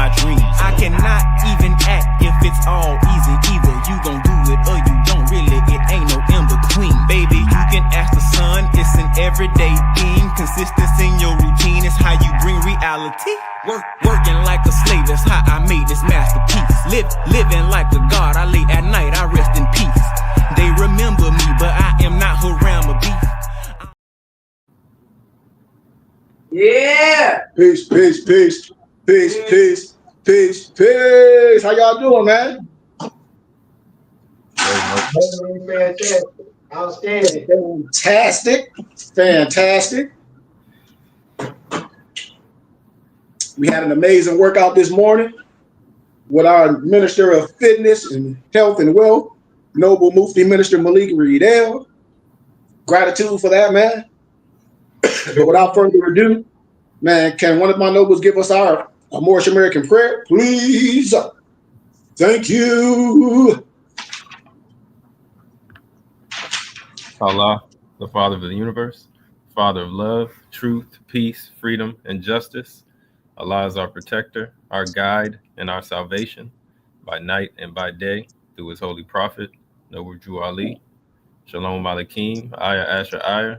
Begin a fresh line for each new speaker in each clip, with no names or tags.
my dreams. I cannot even act if it's all easy. Either you gon' do it or you don't really. It ain't no in between. Baby, you can ask the sun. It's an everyday theme. Consistency in your routine is how you bring reality. Working like a slave is how I made this masterpiece. Living like a god. I lay at night. I rest in peace. They remember me, but I am not Haram or beef.
Yeah.
Peace, peace, peace, peace, peace, peace, peace. How y'all doing, man?
Fantastic. Outstanding.
Fantastic. Fantastic. We had an amazing workout this morning with our Minister of Fitness and Health and Wealth, Noble Mufti Minister Malik Riedel. Gratitude for that, man. But without further ado, man, can one of my nobles give us our Moorish American prayer, please? Thank you.
Allah, the Father of the universe, Father of love, truth, peace, freedom, and justice. Allah is our protector, our guide, and our salvation by night and by day through his holy prophet, Noble Drew Ali. Shalom Aleichem, Ayah Asher Ayah.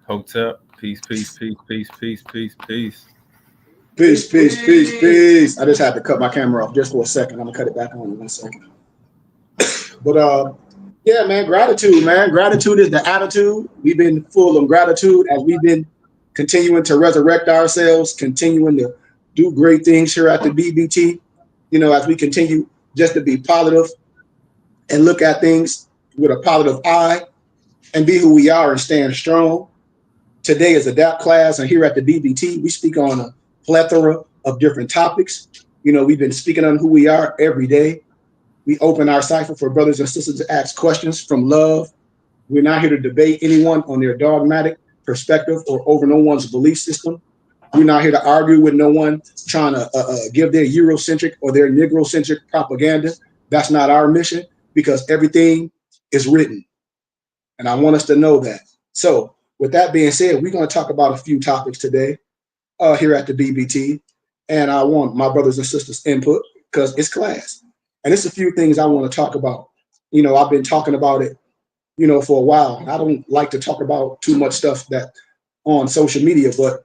Hotep, peace, peace, peace, peace, peace, peace, peace.
Peace, peace, peace, peace. I just had to cut my camera off just for a second. I'm gonna cut it back on in 1 second. But yeah, man, gratitude, man. Gratitude is the attitude. We've been full of gratitude as we've been continuing to resurrect ourselves, continuing to do great things here at the BBT. You know, as we continue just to be positive and look at things with a positive eye and be who we are and stand strong. Today is Adapt class, and here at the BBT, we speak on a plethora of different topics. You know, we've been speaking on who we are every day. We open our cipher for brothers and sisters to ask questions from love. We're not here to debate anyone on their dogmatic perspective or over no one's belief system. We're not here to argue with no one trying to give their Eurocentric or their Negrocentric propaganda. That's not our mission, because everything is written. And I want us to know that. So with that being said, we're going to talk about a few topics today here at the BBT. And I want my brothers and sisters' input because it's class. And it's a few things I want to talk about. You know, I've been talking about it, you know, for a while. I don't like to talk about too much stuff that on social media, but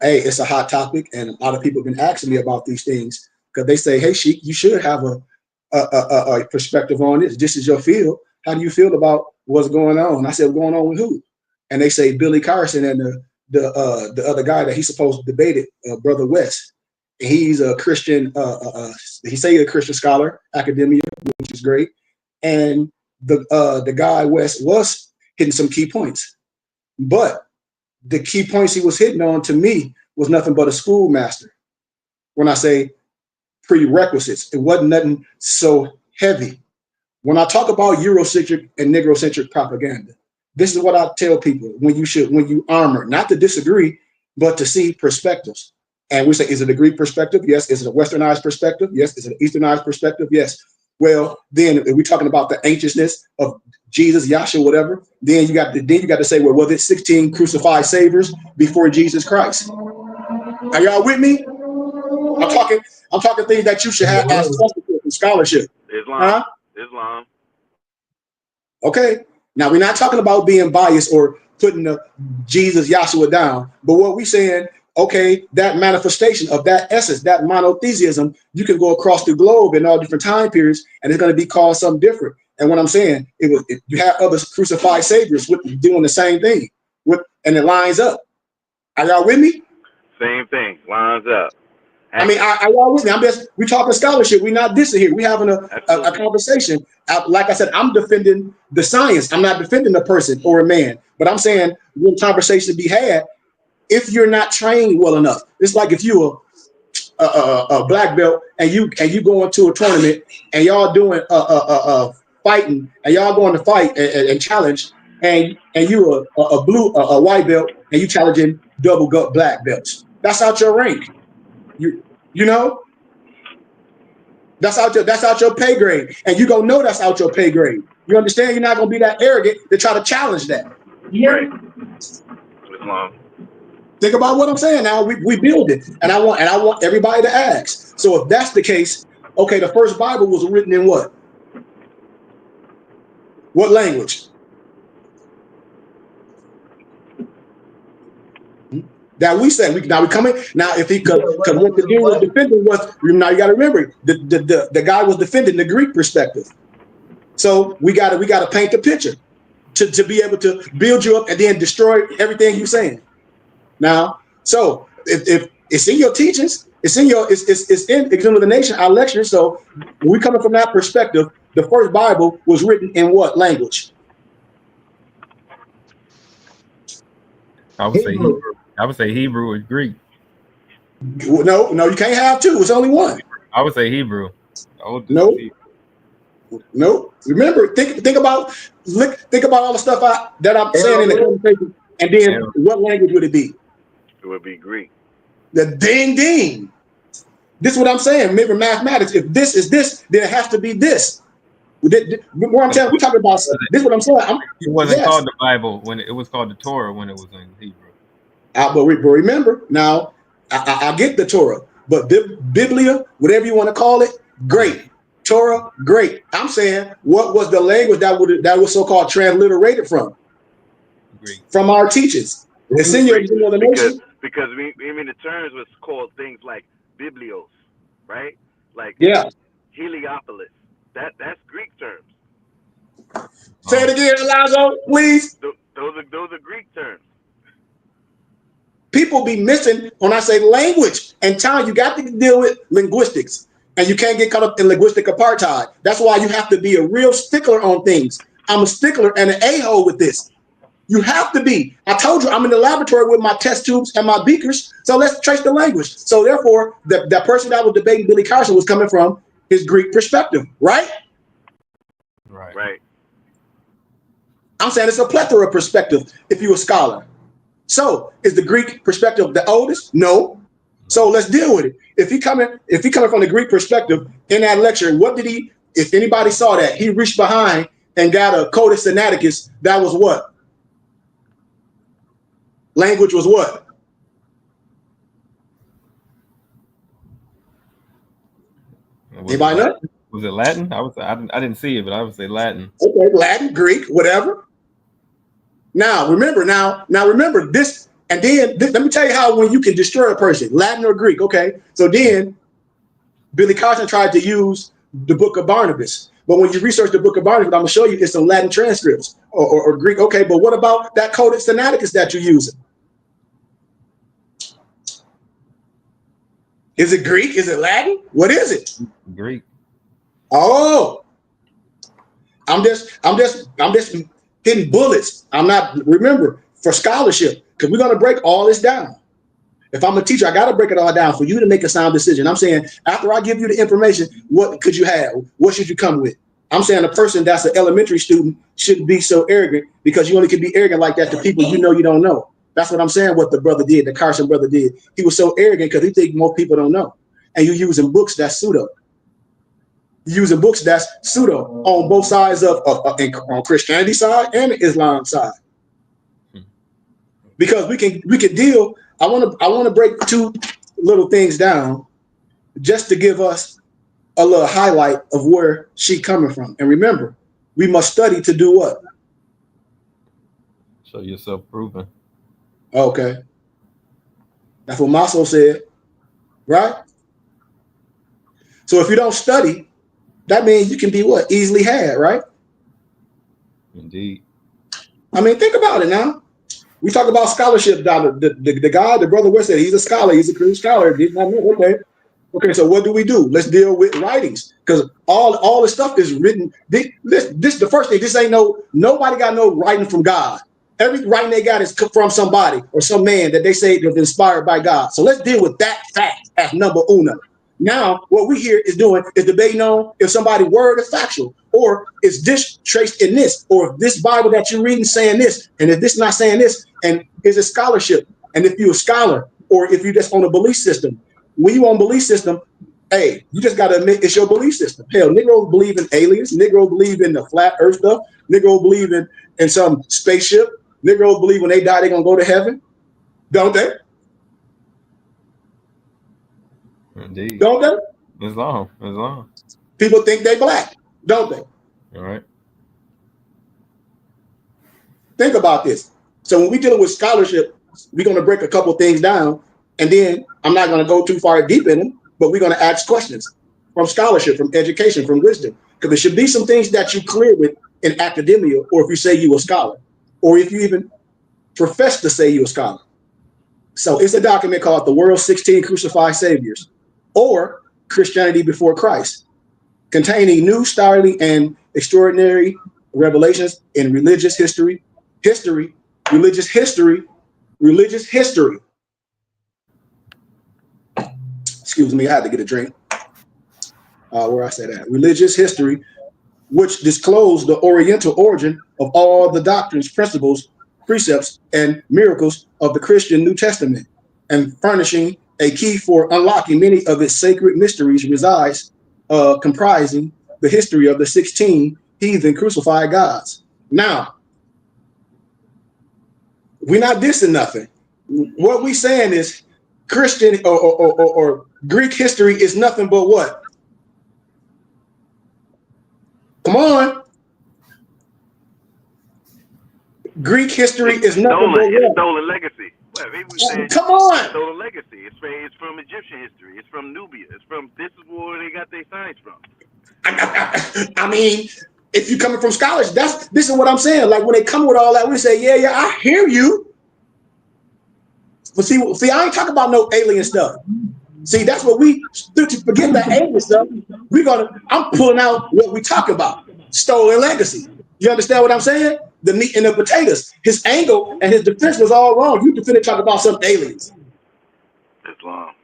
hey, it's a hot topic. And a lot of people have been asking me about these things because they say, hey, Sheik, you should have a perspective on this. This is your field. How do you feel about what's going on? I said, going on with who? And they say Billy Carson and the other guy that he's supposed to debate it, Brother West. He's a Christian, he say he's a Christian scholar, academia, which is great. And the guy West was hitting some key points. But the key points he was hitting on to me was nothing but a schoolmaster. When I say prerequisites, it wasn't nothing so heavy. When I talk about Eurocentric and Negrocentric propaganda, this is what I tell people when you armor, not to disagree, but to see perspectives. And we say, is it a Greek perspective? Yes. Is it a Westernized perspective? Yes. Is it an Easternized perspective? Yes. Well, then if we're talking about the ancientness of Jesus, Yahshua, whatever, then you got to say, well, was it 16 crucified saviors before Jesus Christ? Are y'all with me? I'm talking things that you should have as scholarship.
Islam.
Huh?
Islam.
Okay. Now we're not talking about being biased or putting the Jesus, Yahshua down, but what we're saying, okay, that manifestation of that essence, that monotheism, you can go across the globe in all different time periods, and it's going to be called something different. And what I'm saying, you have other crucified saviors doing the same thing, and it lines up. Are y'all with me?
Same thing, lines up.
I mean, are y'all with me? We're talking scholarship. We're not dissing here. We're having a conversation. Like I said, I'm defending the science. I'm not defending a person or a man, but I'm saying when conversation be had, if you're not trained well enough, it's like if you're a black belt and you go into a tournament and y'all doing fighting and y'all going to fight and challenge and you a white belt and you challenging double black belts. That's out your rank. You know, that's out your pay grade, and you gonna know that's out your pay grade. You understand? You're not gonna be that arrogant to try to challenge that.
Right. Islam.
Think about what I'm saying now. We build it. And I want everybody to ask. So if that's the case, okay, the first Bible was written in what? What language? That we said we coming now. If he could, because what the dude was defending was, now you got to remember the guy was defending the Greek perspective. So we got to paint the picture to be able to build you up and then destroy everything you're saying. Now, so if it's in your teachings, it's in Examination, our lectures. So when we coming from that perspective, the first Bible was written in what language?
I would say Hebrew. I would say Hebrew or Greek.
No, you can't have two. It's only one.
I would say Hebrew.
No. Remember, think about all the stuff that I'm saying in the conversation, and then what language would it be?
It would be Greek.
The ding. This is what I'm saying. Remember mathematics. If this is this, then it has to be this. What I'm telling, we're talking about this. Is what I'm saying.
It wasn't called the Bible when it was called the Torah when it was in Hebrew.
But remember, now I get the Torah, but Biblia, whatever you want to call it, great. Torah, great. I'm saying, what was the language that was so-called transliterated from?
Greek.
From our teachers. It's in your Examination.
Because the terms was called things like biblios, right? Like Heliopolis. That's Greek terms.
Say it again, Alonzo, please.
Those are Greek terms.
People be missing when I say language and time. You got to deal with linguistics, and you can't get caught up in linguistic apartheid. That's why you have to be a real stickler on things. I'm a stickler and an a-hole with this. You have to be. I told you I'm in the laboratory with my test tubes and my beakers. So let's trace the language. So therefore, that person that was debating Billy Carson was coming from his Greek perspective, right?
Right.
I'm saying it's a plethora of perspective if you're a scholar. So is the Greek perspective the oldest? No. So let's deal with it. If he coming from the Greek perspective in that lecture, what did he? If anybody saw that, he reached behind and got a Codex Sinaiticus. That was what? Language was what? Anybody know?
Was it Latin? I didn't see it, but I would say Latin.
Okay, Latin, Greek, whatever. Now remember this, and then let me tell you how when you can destroy a person, Latin or Greek. Okay, so then Billy Carson tried to use the Book of Barnabas, but when you research the Book of Barnabas, I'm gonna show you it's some Latin transcripts or Greek. Okay, but what about that Codex Sinaiticus that you're using? Is it Greek? Is it Latin? What is it?
Greek.
Oh, I'm just hitting bullets. I'm not, remember, for scholarship, because we're gonna break all this down. If I'm a teacher, I gotta break it all down for you to make a sound decision. I'm saying after I give you the information, what could you have? What should you come with? I'm saying a person that's an elementary student shouldn't be so arrogant, because you only can be arrogant like that to people you don't know. That's what I'm saying, what the brother did, the Carson brother did. He was so arrogant because he think most people don't know. And you're using books that's pseudo. You're using books that's pseudo on both sides on Christianity side and the Islam side. Because we can deal. I want to break two little things down just to give us a little highlight of where she coming from. And remember, we must study to do what?
Show yourself proven.
Okay. That's what Maso said, right? So if you don't study, that means you can be what? Easily had, right?
Indeed.
I mean, think about it now. We talk about scholarship. The guy, the brother West said he's a scholar. He's a Christian scholar. Okay. So what do? Let's deal with writings, because all the stuff is written. This the first thing. This ain't nobody got no writing from God. Every writing they got is from somebody or some man that they say was inspired by God. So let's deal with that fact as number uno. Now, what we here is doing is debating on if somebody's word is factual, or is this traced in this, or if this Bible that you're reading saying this, and if this not saying this, and is it scholarship? And if you're a scholar, or if you just on a belief system, when you on belief system, hey, you just got to admit it's your belief system. Hell, Negroes believe in aliens. Negroes believe in the flat earth stuff. Negroes believe in some spaceship. Negroes believe when they die, they're going to go to heaven. Don't they?
Indeed.
Don't they?
Islam. Islam.
People think they black, don't they?
All right.
Think about this. So when we dealing with scholarship, we're going to break a couple things down, and then I'm not going to go too far deep in them, but we're going to ask questions from scholarship, from education, from wisdom, because there should be some things that you clear with in academia, or if you say you a scholar, or if you even profess to say you a scholar. So it's a document called The World's 16 Crucified Saviors, or Christianity Before Christ, containing new, startling, and extraordinary revelations in religious history, religious history. Excuse me, I had to get a drink. Where I said that. Religious history, which disclosed the Oriental origin of all the doctrines, principles, precepts, and miracles of the Christian New Testament, and furnishing a key for unlocking many of its sacred mysteries resides, comprising the history of the 16 heathen crucified gods. Now, we're not dissing nothing. What we saying is Christian or Greek history is nothing but what? Come on. Greek history is nothing but
It's
what?
stolen legacy. Well, maybe we say
Come on.
stolen legacy. It's from Egyptian history. It's from Nubia. It's from, this is where they got their science from.
I mean, if you're coming from scholars, this is what I'm saying. Like when they come with all that, we say, yeah, I hear you. But see, I ain't talking about no alien stuff. See, that's what we forget that alien stuff. I'm pulling out what we talk about. Stolen legacy. You understand what I'm saying? The meat and the potatoes. His angle and his defense was all wrong. You defended talk about some aliens.
Islam.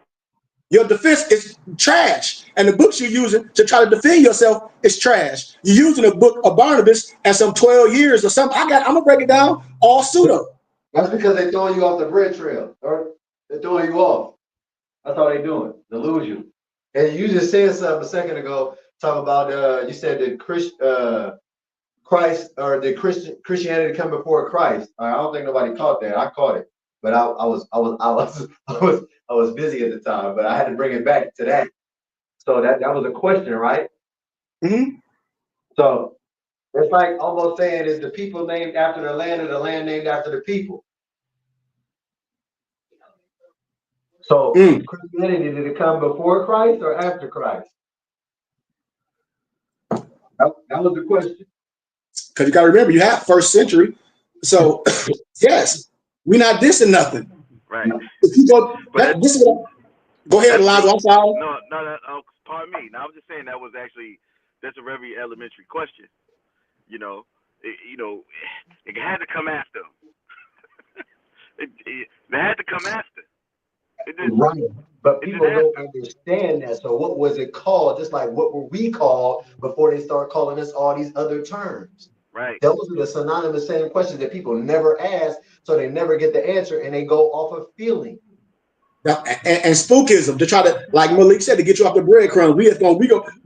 Your defense is trash. And the books you're using to try to defend yourself is trash. You're using a book of Barnabas and some 12 years or something. I'm gonna break it down all pseudo.
That's because they're throwing you off the bread trail. Or they're throwing you off. That's all they're doing. To lose you. And you just said something a second ago, talking about you said that Christ or the Christianity come before Christ. I don't think nobody caught that. I caught it, but I was busy at the time. But I had to bring it back to that. So that was a question, right?
Mm-hmm.
So it's like almost saying, is the people named after the land, or the land named after the people? So Christianity, did it come before Christ or after Christ? That was the question.
Because you got to remember, you have first century. So, yes, we're not dissing nothing.
Right.
Go ahead, Alonzo. I'm sorry.
No, pardon me. Now, I'm just saying that's a very elementary question. It had to come after. It had to come after.
Right. But people don't understand that. So what was it called? Just like what were we called before they start calling us all these other terms?
Right.
Those are the synonymous same questions that people never ask, so they never get the answer, and they go off of feeling.
And spookism to try to, like Malik said, to get you off the breadcrumbs. We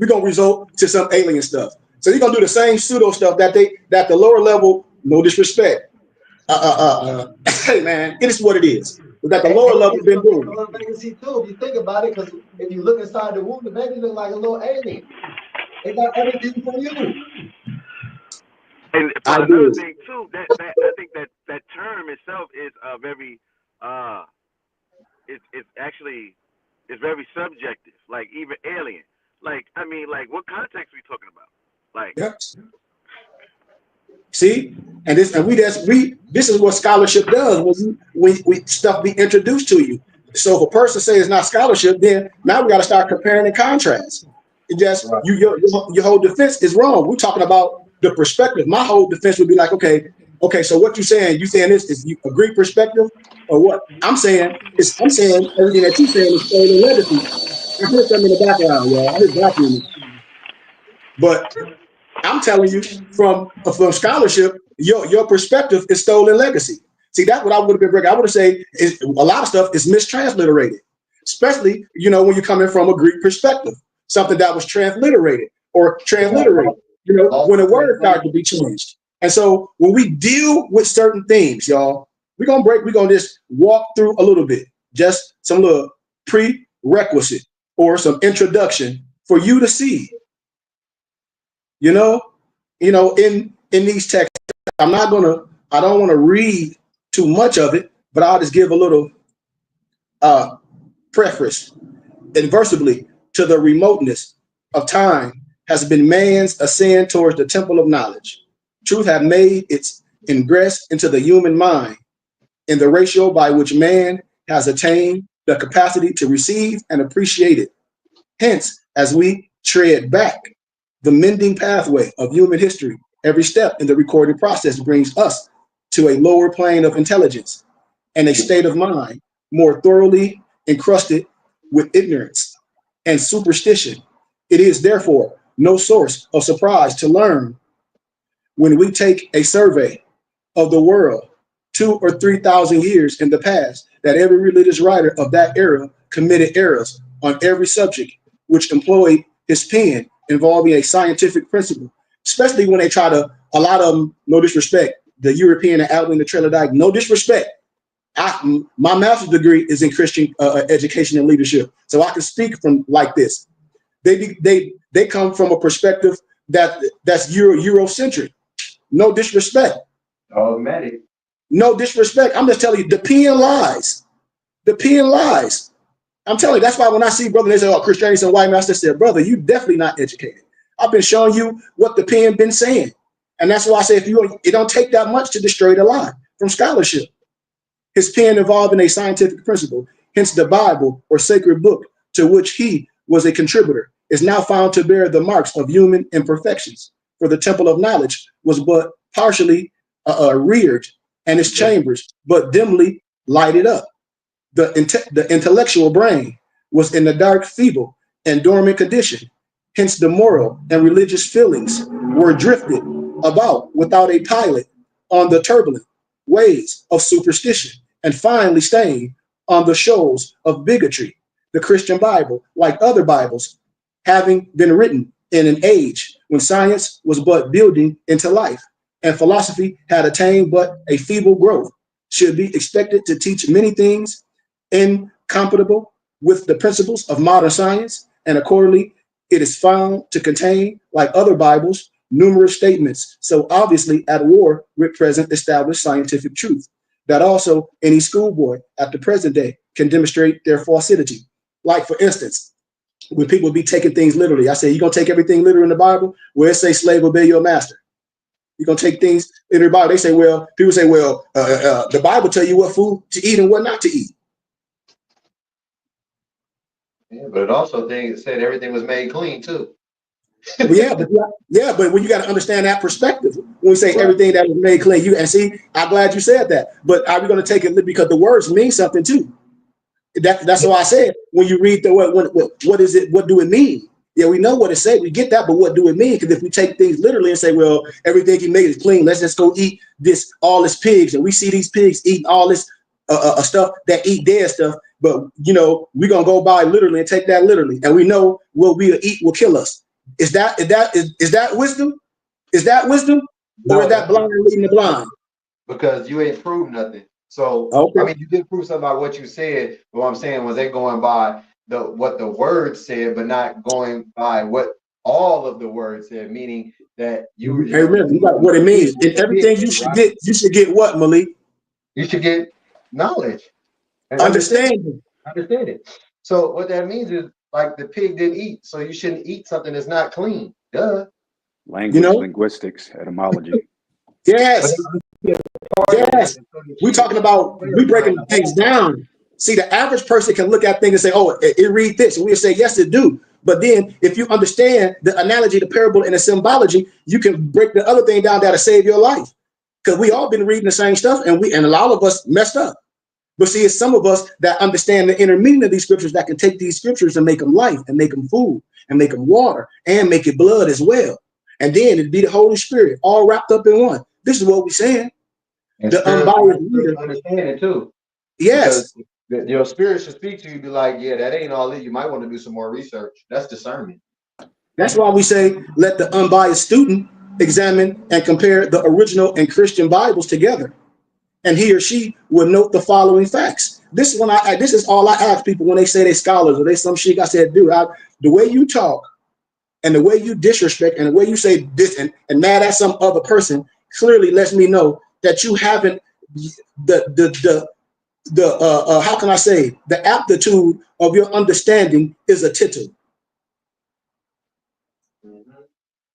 gonna result to some alien stuff. So you're gonna do the same pseudo stuff that the lower level, no disrespect. Hey man, it is what it is. That the lower level been doing.
Legacy too, if you think about it, because if you look inside the womb, the baby look like a little alien. They got everything from you.
And another thing too, that I think that term itself is very it's very subjective. Like even alien. Like I mean, like what context are we talking about? Like
yep. See, this is what scholarship does when we stuff be introduced to you. So if a person says it's not scholarship, then now we got to start comparing and contrast. It just right. Your whole defense is wrong. We're talking about the perspective. My whole defense would be like, okay, so what you saying? You saying this is a Greek perspective, or what? I'm saying everything that you saying is stolen legacy. I heard something in the background, y'all. I heard vacuuming. But I'm telling you, from scholarship, your perspective is stolen legacy. See, that's what I would have been breaking. I would have said is a lot of stuff is mistransliterated, especially when you're coming from a Greek perspective, something that was transliterated or transliterated. When a word starts to be changed. And so when we deal with certain things, y'all, we're gonna just walk through a little bit, just some little prerequisite or some introduction for you to see. You know, in these texts, I don't want to read too much of it, but I'll just give a little preface. Inversely to the remoteness of time has been man's ascent towards the temple of knowledge. Truth have made its ingress into the human mind in the ratio by which man has attained the capacity to receive and appreciate it. Hence, as we tread back the mending pathway of human history, every step in the recording process brings us to a lower plane of intelligence and a state of mind more thoroughly encrusted with ignorance and superstition. It is therefore no source of surprise to learn when we take a survey of the world 2,000 or 3,000 years in the past that every religious writer of that era committed errors on every subject which employed his pen involving a scientific principle, especially when they try to, a lot of them, no disrespect, the European and Alvin the Trelodite, no disrespect. My master's degree is in Christian education and leadership, so I can speak from like this. They come from a perspective that's Eurocentric. No disrespect.
Dogmatic.
No disrespect. I'm just telling you, the pen lies. The pen lies. I'm telling you, that's why when I see brother, they say, "Oh, Christianity is a white man," I said, "Brother, you definitely not educated. I've been showing you what the pen been saying, and that's why I say it don't take that much to destroy the lie from scholarship." His pen involved in a scientific principle, hence the Bible or sacred book to which he was a contributor is now found to bear the marks of human imperfections. For the temple of knowledge was but partially reared, and its chambers but dimly lighted up. The intellectual brain was in the dark, feeble, and dormant condition. Hence the moral and religious feelings were drifted about without a pilot on the turbulent waves of superstition, and finally staying on the shoals of bigotry. The Christian Bible, like other Bibles, having been written in an age when science was but building into life and philosophy had attained but a feeble growth, should be expected to teach many things incompatible with the principles of modern science, and accordingly it is found to contain, like other Bibles, numerous statements so obviously at war with present established scientific truth that also any schoolboy at the present day can demonstrate their falsity. Like, for instance, when people be taking things literally, I say, you gonna take everything literal in the Bible? Where it say slave obey your master. You're gonna take things in the Bible. They say, well, people say, well, the Bible tell you what food to eat and what not to eat.
Yeah, but it also said everything was made clean too.
But when you got to understand that perspective, when we say everything that was made clean, I'm glad you said that. But are we going to take it because the words mean something too? That's why I said when you read the what is it? What do it mean? Yeah, we know what it says. We get that, but what do it mean? Because if we take things literally and say, well, everything he made is clean, let's just go eat all this pigs, and we see these pigs eating all this stuff that eat dead stuff. But we're gonna go by literally and take that literally, and we know what we eat will kill us. Is that wisdom? Is that wisdom? Or is that blind leading the blind?
Because you ain't proved nothing. So
okay.
I mean, you did prove something about what you said. But what I'm saying was they going by what the word said, but not going by what all of the words said. Meaning that you
got what it means. And everything you should get what, Malik?
You should get knowledge. And
understanding.
Understand it. So what that means is, like, the pig didn't eat, so you shouldn't eat something that's not clean. Duh.
Language, linguistics, etymology.
Yes. Yes. We're talking about, we breaking things down. See, the average person can look at things and say, oh, it read this. And we'll say, yes, it do. But then if you understand the analogy, the parable, and the symbology, you can break the other thing down that'll save your life. Because we all been reading the same stuff, and a lot of us messed up. But see, it's some of us that understand the inner meaning of these scriptures that can take these scriptures and make them life and make them food and make them water and make it blood as well. And then it'd be the Holy Spirit all wrapped up in one. This is what we're saying.
And
the unbiased
reader understand it too.
Yes.
Because your spirit should speak to you, be like, yeah, that ain't all it. You might want to do some more research. That's discernment.
That's why we say, let the unbiased student examine and compare the original and Christian Bibles together and he or she will note the following facts. This is all I ask people when they say they scholars or they some shit. I said, dude, the way you talk and the way you disrespect and the way you say this and mad at some other person clearly lets me know that you haven't the how can I say, the aptitude of your understanding is a tittle.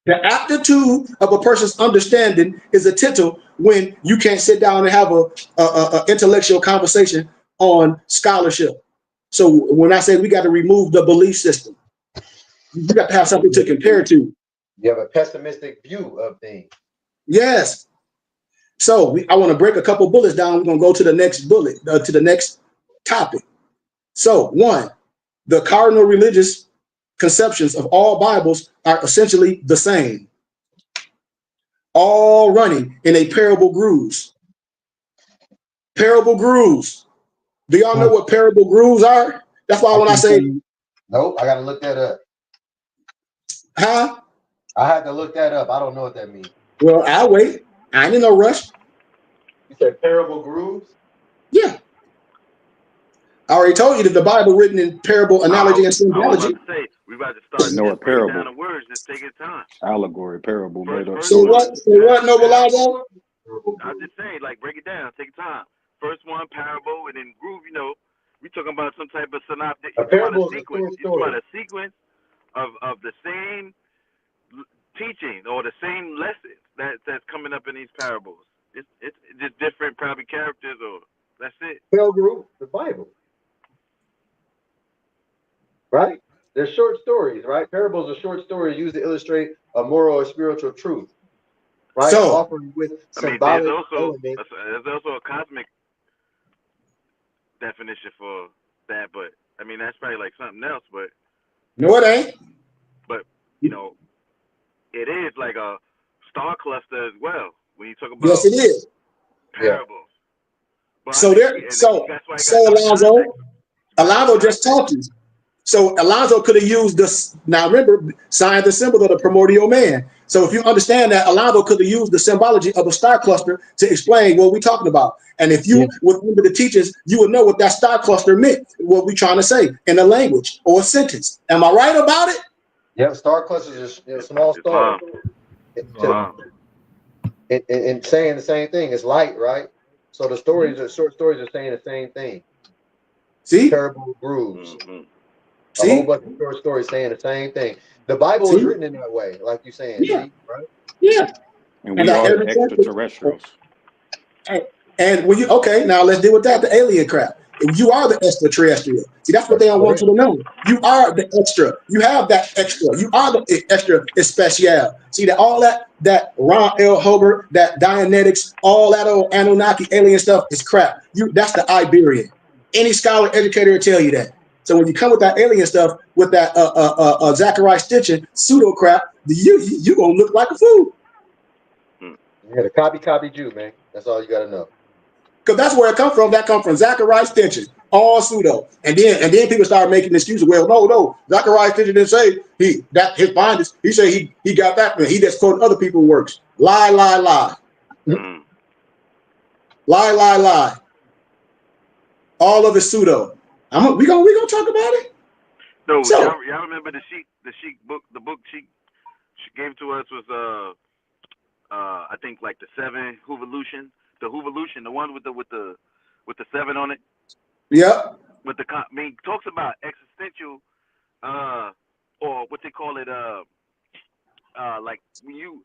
The aptitude of a person's understanding is a tittle when you can't sit down and have a intellectual conversation on scholarship. So when I say we got to remove the belief system, you got to have something to compare to.
You have a pessimistic view of things.
Yes. So I want to break a couple bullets down. We're going to go to the next bullet, to the next topic. So 1, the cardinal religious conceptions of all Bibles are essentially the same, all running in a parable grooves. Parable grooves. Do y'all know what parable grooves are? That's why when I say,
nope, I got to look that up.
Huh?
I had to look that up. I don't know what that means.
Well, I'll wait. I ain't in no rush.
You said parable grooves?
Yeah. I already told you that the Bible written in parable, analogy, and symbology.
I was about to say, we about to start
know a parable.
down the words. Just take your time.
Allegory, parable, made up.
So what? So what, Noble?
I'm just saying, like, break it down. Take your time. First one, parable, and then groove. You know, we talking about some type of synoptic.
A parable is a sequence.
It's about a sequence of the same teaching or the same lesson that's coming up in these parables. It's just different probably characters, or that's it.
Parable, the Bible. Right? They're short stories, right? Parables are short stories used to illustrate a moral or spiritual truth, right?
So,
offering with symbolic elements.
There's also a cosmic definition for that, but I mean that's probably like something else. But
no, it ain't.
But you know, it is like a star cluster as well when you talk about.
Yes, it is.
Parables.
Yeah. So there. So Alonzo just taught you. So Alonzo could have used this. Now remember, sign the symbol of the primordial man. So if you understand that, Alonzo could have used the symbology of a star cluster to explain what we're talking about. And if you would remember the teachers, you would know what that star cluster meant, what we're trying to say in a language or a sentence. Am I right about it?
Yeah, star clusters are small stars. And saying the same thing. It's light, right? So the stories are short stories are saying the same thing.
See?
Parable grooves.
See?
A whole bunch of short stories saying the same thing. The Bible is written in that way, like you're saying.
Yeah.
See, right?
Yeah.
And we are the extraterrestrials.
And when you now let's deal with that, the alien crap. You are the extraterrestrial. See, that's what they don't want you to know. You are the extra. You have that extra. You are the extra especial. See that all that Ron L. Hubbard, that Dianetics, all that old Anunnaki alien stuff is crap. That's the Iberian. Any scholar educator will tell you that. So when you come with that alien stuff, with that Zachariah Stitchin pseudo crap, you gonna look like a fool.
Yeah, the copy Jew, man. That's all you gotta know.
Because that's where it comes from. That comes from Zachariah Stitchin, all pseudo. And then people start making excuses. Well, no, Zachariah Stitchin didn't say his findings. He said he got that. He just quoted other people's works. Lie. Lie. All of it pseudo. We gonna talk about it.
No, so, y'all remember the Sheik book? The book she gave to us was I think like the 7 Hoovolution, the one with the 7 on it.
Yeah.
With the talks about existential, or what they call it, like when you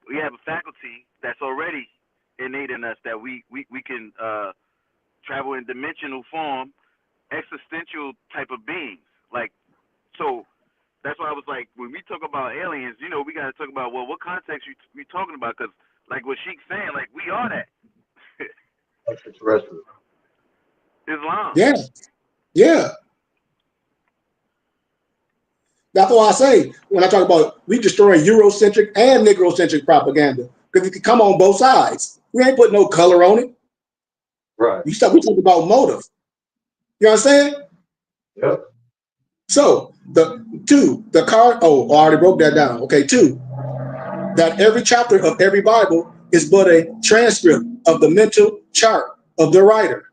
we have a faculty that's already innate in us that we can travel in dimensional form. Existential type of beings, so that's why I was like, when we talk about aliens, we got to talk about what context you talking about, because like what Sheik's saying, like we are that
extraterrestrial.
Islam.
Yeah. That's why I say when I talk about we destroying Eurocentric and Negrocentric propaganda, because it can come on both sides. We ain't putting no color on it.
Right.
We talk about motive. You know what I'm saying?
Yep.
So the card. Oh, I already broke that down. Okay, 2, that every chapter of every Bible is but a transcript of the mental chart of the writer.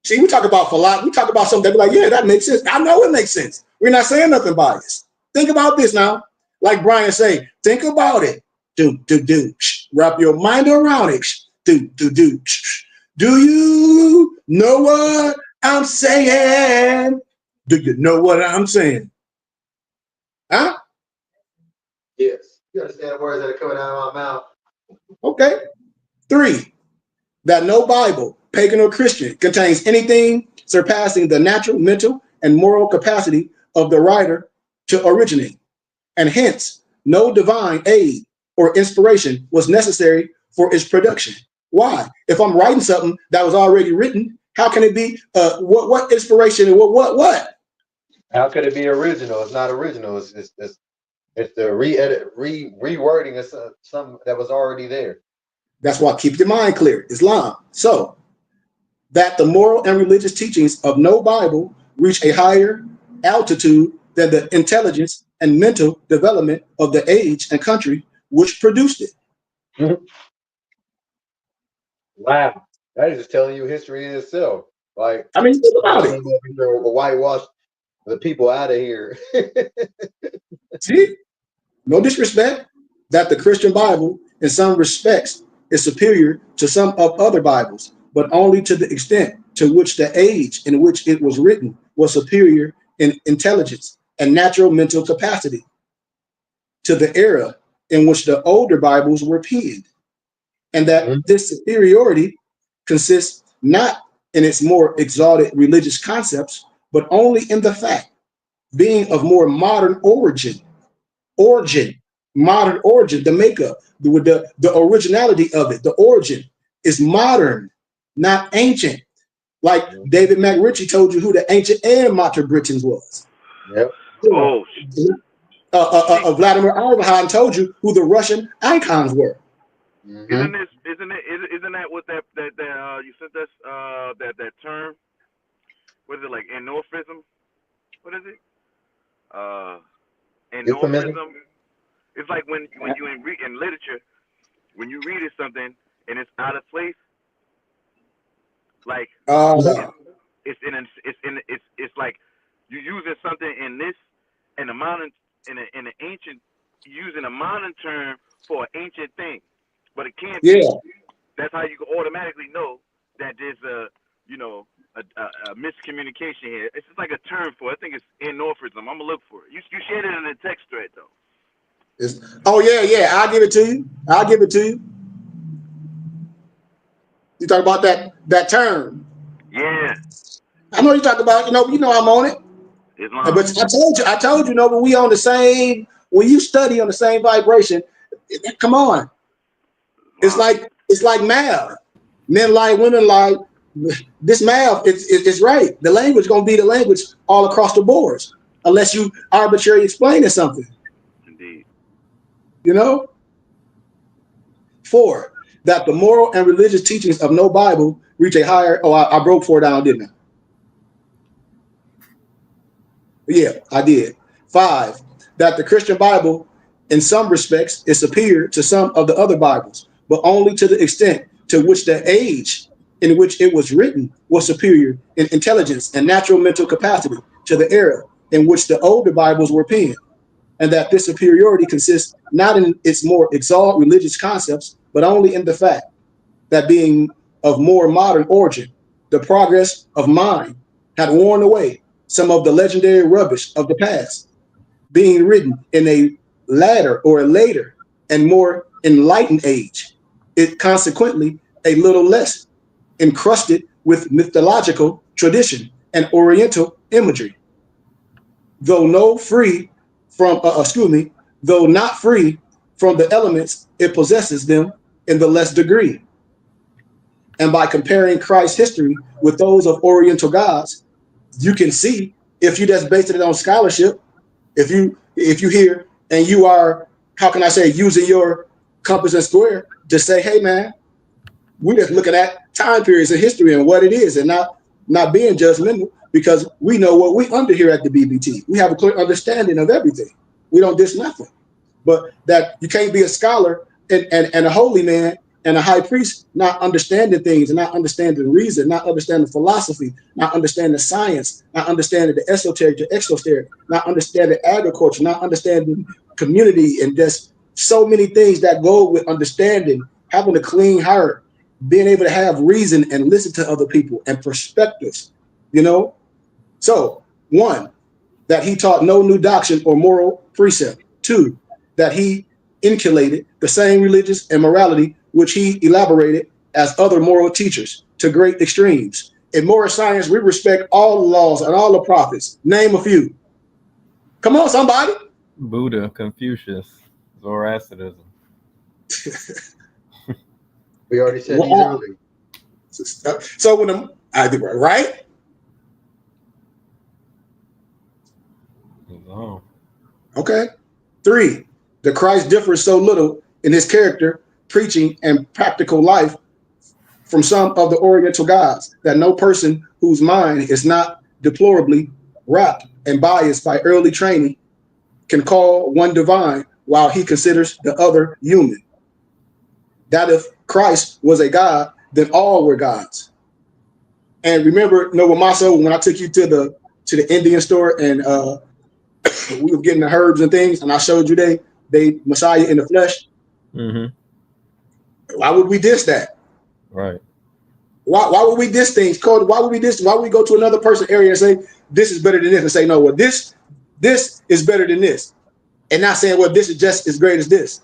See, we talk about philosophy, we talk about something that be like, yeah, that makes sense. I know it makes sense. We're not saying nothing biased. Think about this now. Like Brian say, think about it. Do. Wrap your mind around it. Do. Do you know what I'm saying? Do you know what I'm saying? Huh?
Yes. You understand the words that are coming out of my mouth?
Okay. 3, that no Bible, pagan or Christian, contains anything surpassing the natural, mental, and moral capacity of the writer to originate, and hence no divine aid or inspiration was necessary for its production. Why? If I'm writing something that was already written, how can it be what inspiration and what?
How could it be original? It's not original. It's the rewording of something that was already there.
That's why keep your mind clear. Islam. So that the moral and religious teachings of no Bible reach a higher altitude than the intelligence and mental development of the age and country which produced it.
Wow. That is just telling you history in itself. Like,
I mean, think about it.
Whitewash the people out of here.
See? No disrespect, that the Christian Bible, in some respects, is superior to some of other Bibles, but only to the extent to which the age in which it was written was superior in intelligence and natural mental capacity to the era in which the older Bibles were penned, and that this superiority consists not in its more exalted religious concepts, but only in the fact being of more modern origin, modern origin, the makeup, the originality of it, the origin is modern, not ancient. Like David McRitchie told you who the ancient and modern Britons was.
Yep.
Oh,
Vladimir Ivanhoe told you who the Russian icons were.
Isn't that what that you sent us that term? What is it, like anamorphism? What is it? Anamorphism. It's like when you in literature, when you read something and it's out of place, like it's like you using something in this in a modern in an ancient using a modern term for an ancient thing, but it can't be. That's how you can automatically know that there's a miscommunication here. It's just like a term for it. I think it's anamorphism. I'm gonna look for it. You shared it in the text thread though.
Yeah. I'll give it to you. You talk about that term.
Yeah.
I know you talk about. You know I'm on it.
Islam.
But I told you. But we on the same. When you study on the same vibration, come on. It's like math. Men lie, women lie. This math, it's right. The language gonna be the language all across the boards, unless you arbitrarily explaining something.
Indeed.
4, that the moral and religious teachings of no Bible reach a higher. Oh, I broke 4 down, didn't I? Yeah, I did. 5, that the Christian Bible, in some respects, is superior to some of the other Bibles, but only to the extent to which the age in which it was written was superior in intelligence and natural mental capacity to the era in which the older Bibles were penned, and that this superiority consists not in its more exalted religious concepts, but only in the fact that being of more modern origin, the progress of mind had worn away some of the legendary rubbish of the past, being written in a later and more enlightened age. It consequently a little less encrusted with mythological tradition and oriental imagery, though not free from the elements it possesses them in the less degree. And by comparing Christ's history with those of Oriental gods, you can see, if you just based it on scholarship, if you hear and you are, how can I say, using your compass and square to say, hey man, we're just looking at time periods in history and what it is, and not being judgmental, because we know what we under here at the BBT. We have a clear understanding of everything. We don't diss nothing. But that you can't be a scholar and a holy man and a high priest not understanding things and not understanding reason, not understanding philosophy, not understanding science, not understanding the esoteric, the exoteric, not understanding agriculture, not understanding community, and just so many things that go with understanding, having a clean heart, being able to have reason and listen to other people and perspectives, you know? So, one, that he taught no new doctrine or moral precept. Two, that he inculcated the same religious and morality which he elaborated as other moral teachers to great extremes. In moral science, we respect all the laws and all the prophets. Name a few. Come on, somebody.
Buddha, Confucius, Zoroastrianism.
We already said these earlier.
So when I did right.
Oh.
Okay. 3, the Christ differs so little in his character, preaching, and practical life from some of the Oriental gods that no person whose mind is not deplorably wrapped and biased by early training can call one divine while he considers the other human. That if Christ was a god, then all were gods. And remember, Nobumaso, when I took you to the Indian store and we were getting the herbs and things, and I showed you they Messiah in the flesh.
Mm-hmm.
Why would we diss that?
Right.
Why would we diss things? Why would we diss? Why would we go to another person's area and say this is better than this, and say no, well this is better than this, and not saying well this is just as great as this.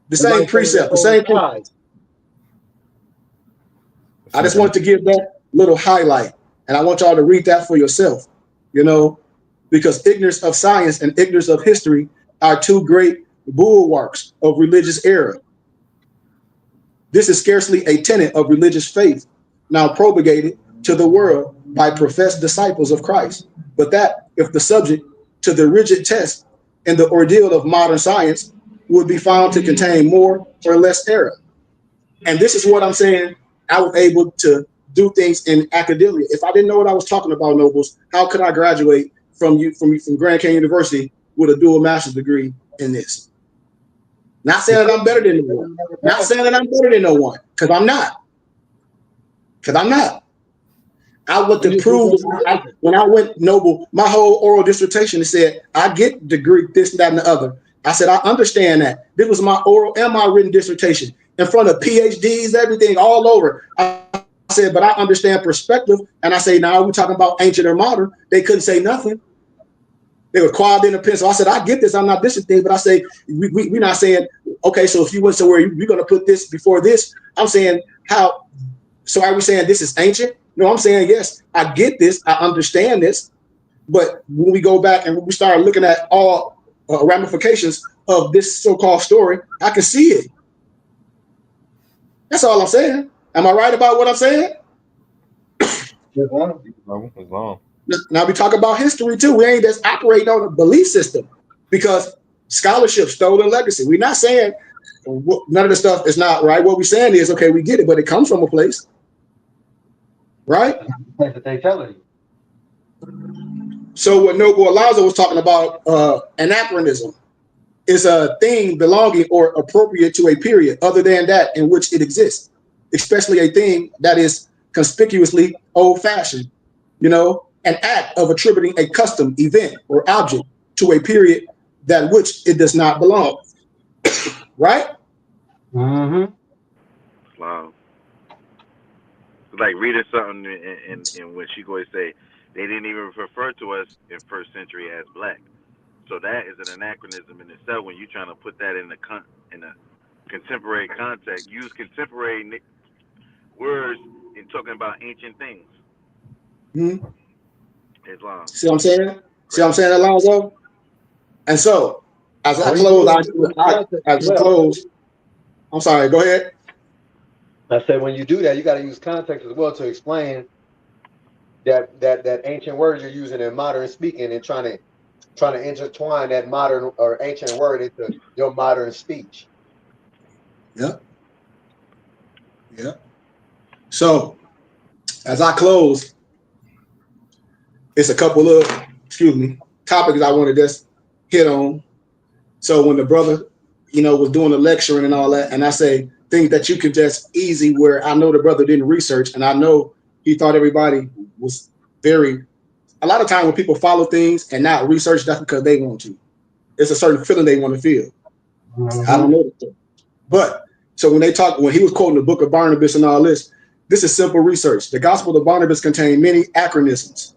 The same precept, the same thing. I just wanted to give that little highlight, and I want y'all to read that for yourself, you know, because ignorance of science and ignorance of history are two great bulwarks of religious error. This is scarcely a tenet of religious faith, now propagated to the world by professed disciples of Christ, but that if the subject to the rigid test and the ordeal of modern science would be found to contain more or less error. And this is what I'm saying. I was able to do things in academia. If I didn't know what I was talking about, Nobles, how could I graduate from Grand Canyon University with a dual master's degree in this? Not saying that I'm better than no one. Not saying that I'm better than no one, because I'm not. Because I'm not. I went to prove when I went Noble, my whole oral dissertation said I get the Greek, this, that, and the other. I said I understand that. This was my oral and my written dissertation in front of PhDs, everything all over. I said, but I understand perspective. And I say, now we're talking about ancient or modern. They couldn't say nothing. They were quiet in a pencil. I said, I get this. I'm not this thing, but I say, we're not saying, okay, so if you went somewhere, you're going to put this before this. I'm saying how, so are we saying this is ancient? No, I'm saying, yes, I get this. I understand this. But when we go back and we start looking at all ramifications of this so-called story, I can see it. That's all I'm saying. Am I right about what I'm saying? Now we talk about history too. We ain't just operating on a belief system because scholarship, stolen legacy. We're not saying none of the stuff is not right. What we're saying is, okay, we get it, but it comes from a place, right?
That's what they telling
you. So what Noble Alonzo was talking about, anachronism, is a thing belonging or appropriate to a period other than that in which it exists, especially a thing that is conspicuously old-fashioned, you know, an act of attributing a custom, event, or object to a period that which it does not belong. Right?
Mm-hmm. Wow. Like reading something in when she goes say they didn't even refer to us in first century as black. So that is an anachronism in itself when you're trying to put that in a contemporary context. Use contemporary words in talking about ancient things.
Mm-hmm.
Islam.
See what I'm saying? Great. See what I'm saying, Alonzo? And so, as I close, I'm sorry, go ahead.
I said when you do that, you got to use context as well to explain that ancient word you're using in modern speaking and trying to intertwine that modern or ancient word into your modern speech.
Yeah. Yeah. So, as I close, it's a couple of, topics I want to just hit on. So when the brother, was doing the lecturing and all that, and I say things that you could just easy, where I know the brother didn't research, and I know he thought everybody was very. A lot of time when people follow things and not research, that's because they want to. It's a certain feeling they want to feel. I don't know, but so when he was quoting the book of Barnabas and all this is simple research. The Gospel of Barnabas contained many acronyms.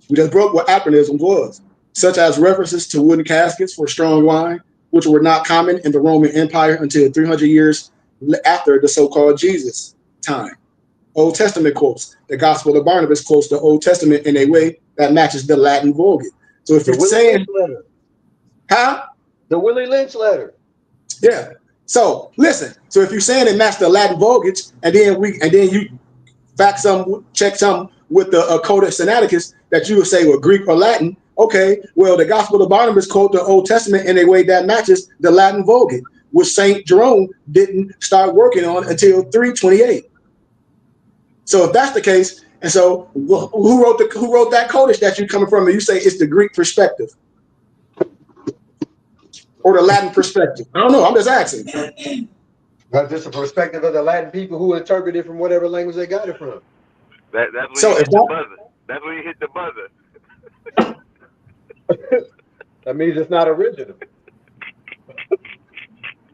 We just broke what acronyms was, such as references to wooden caskets for strong wine, which were not common in the Roman Empire until 300 years after the so-called Jesus time. Old Testament quotes. The Gospel of Barnabas quotes the Old Testament in a way that matches the Latin Vulgate. So if you're saying,
the Willie Lynch letter.
Yeah. So listen. So if you're saying it matched the Latin Vulgate, and then you check some with the Codex Sinaiticus that you would say were Greek or Latin. Okay. Well, the Gospel of Barnabas quote the Old Testament in a way that matches the Latin Vulgate, which Saint Jerome didn't start working on until 328. So if that's the case, and so who wrote that Codex that you're coming from, and you say it's the Greek perspective or the Latin perspective? I don't know. I'm just asking.
But just the perspective of the Latin people who interpret it from whatever language they got it from.
That's when you hit the buzzer. That's when you hit the buzzer.
That means it's not original.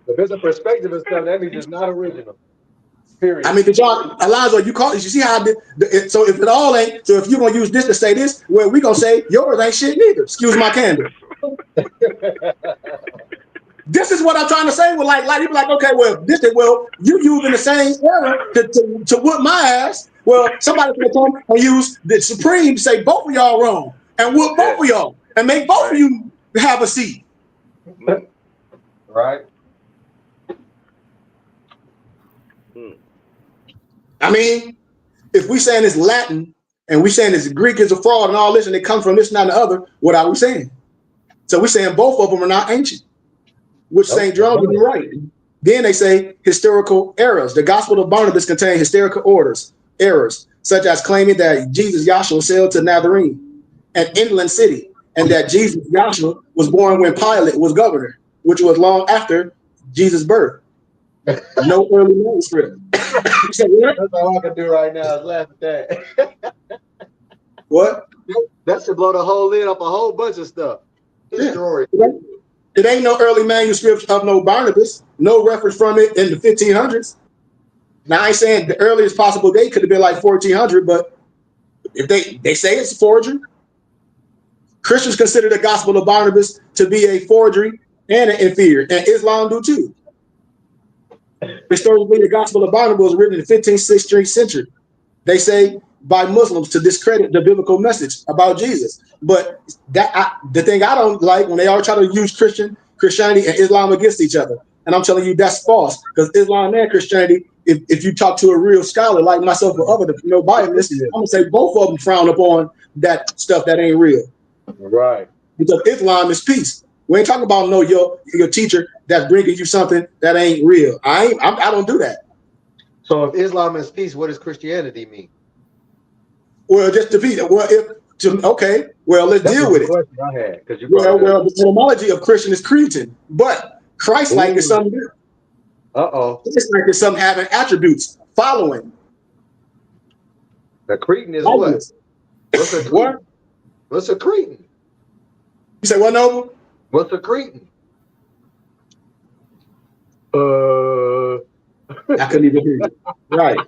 If it's a perspective and stuff, that means it's not original. Period.
I mean, Alonzo, you see how so if it all ain't, so if you're gonna use this to say this, well, we gonna say yours ain't shit neither. Excuse my candor. This is what I'm trying to say. Well, like you be like, okay, well, you using the same error to whip my ass. Well, somebody's gonna come and use the Supreme to say both of y'all wrong and whoop both of y'all and make both of you have a seat.
Right.
I mean, if we saying it's Latin and we saying it's Greek is a fraud and all this, and it comes from this and that and the other, what are we saying? So we're saying both of them are not ancient, which St. Jerome would be right. Then they say historical errors. The Gospel of Barnabas contains historical errors, such as claiming that Jesus Yahshua sailed to Nazarene, an inland city, and that Jesus Yahshua was born when Pilate was governor, which was long after Jesus' birth. No early manuscript.
That's all I can do right now is laugh at that.
What?
That should blow the whole lid up a whole bunch of stuff. Story.
It ain't no early manuscripts of no Barnabas. No reference from it in the 1500s. Now I ain't saying the earliest possible date could have been like 1400, but if they say it's a forgery, Christians consider the Gospel of Barnabas to be a forgery and an inferior, and Islam do too. Historically, the Gospel of Barnabas was written in the 15th, 16th century. They say by Muslims to discredit the biblical message about Jesus. But the thing I don't like when they all try to use Christianity and Islam against each other. And I'm telling you that's false, because Islam and Christianity, if you talk to a real scholar like myself or other Biblists, I'm gonna say both of them frown upon that stuff that ain't real.
Right.
Because Islam is peace. We ain't talking about your teacher that's bringing you something that ain't real. I don't do that.
So if Islam is peace, what does Christianity mean?
Well, just to be okay. Well, let's deal with it.
I had,
well, the etymology of Christian is Cretan, but Christ-like is something different. It's like it's something having attributes, following.
The Cretan is what? What's a Cretan?
What?
What's a Cretan?
You say what, Noble?
What's a Cretan?
I couldn't even hear you. Right.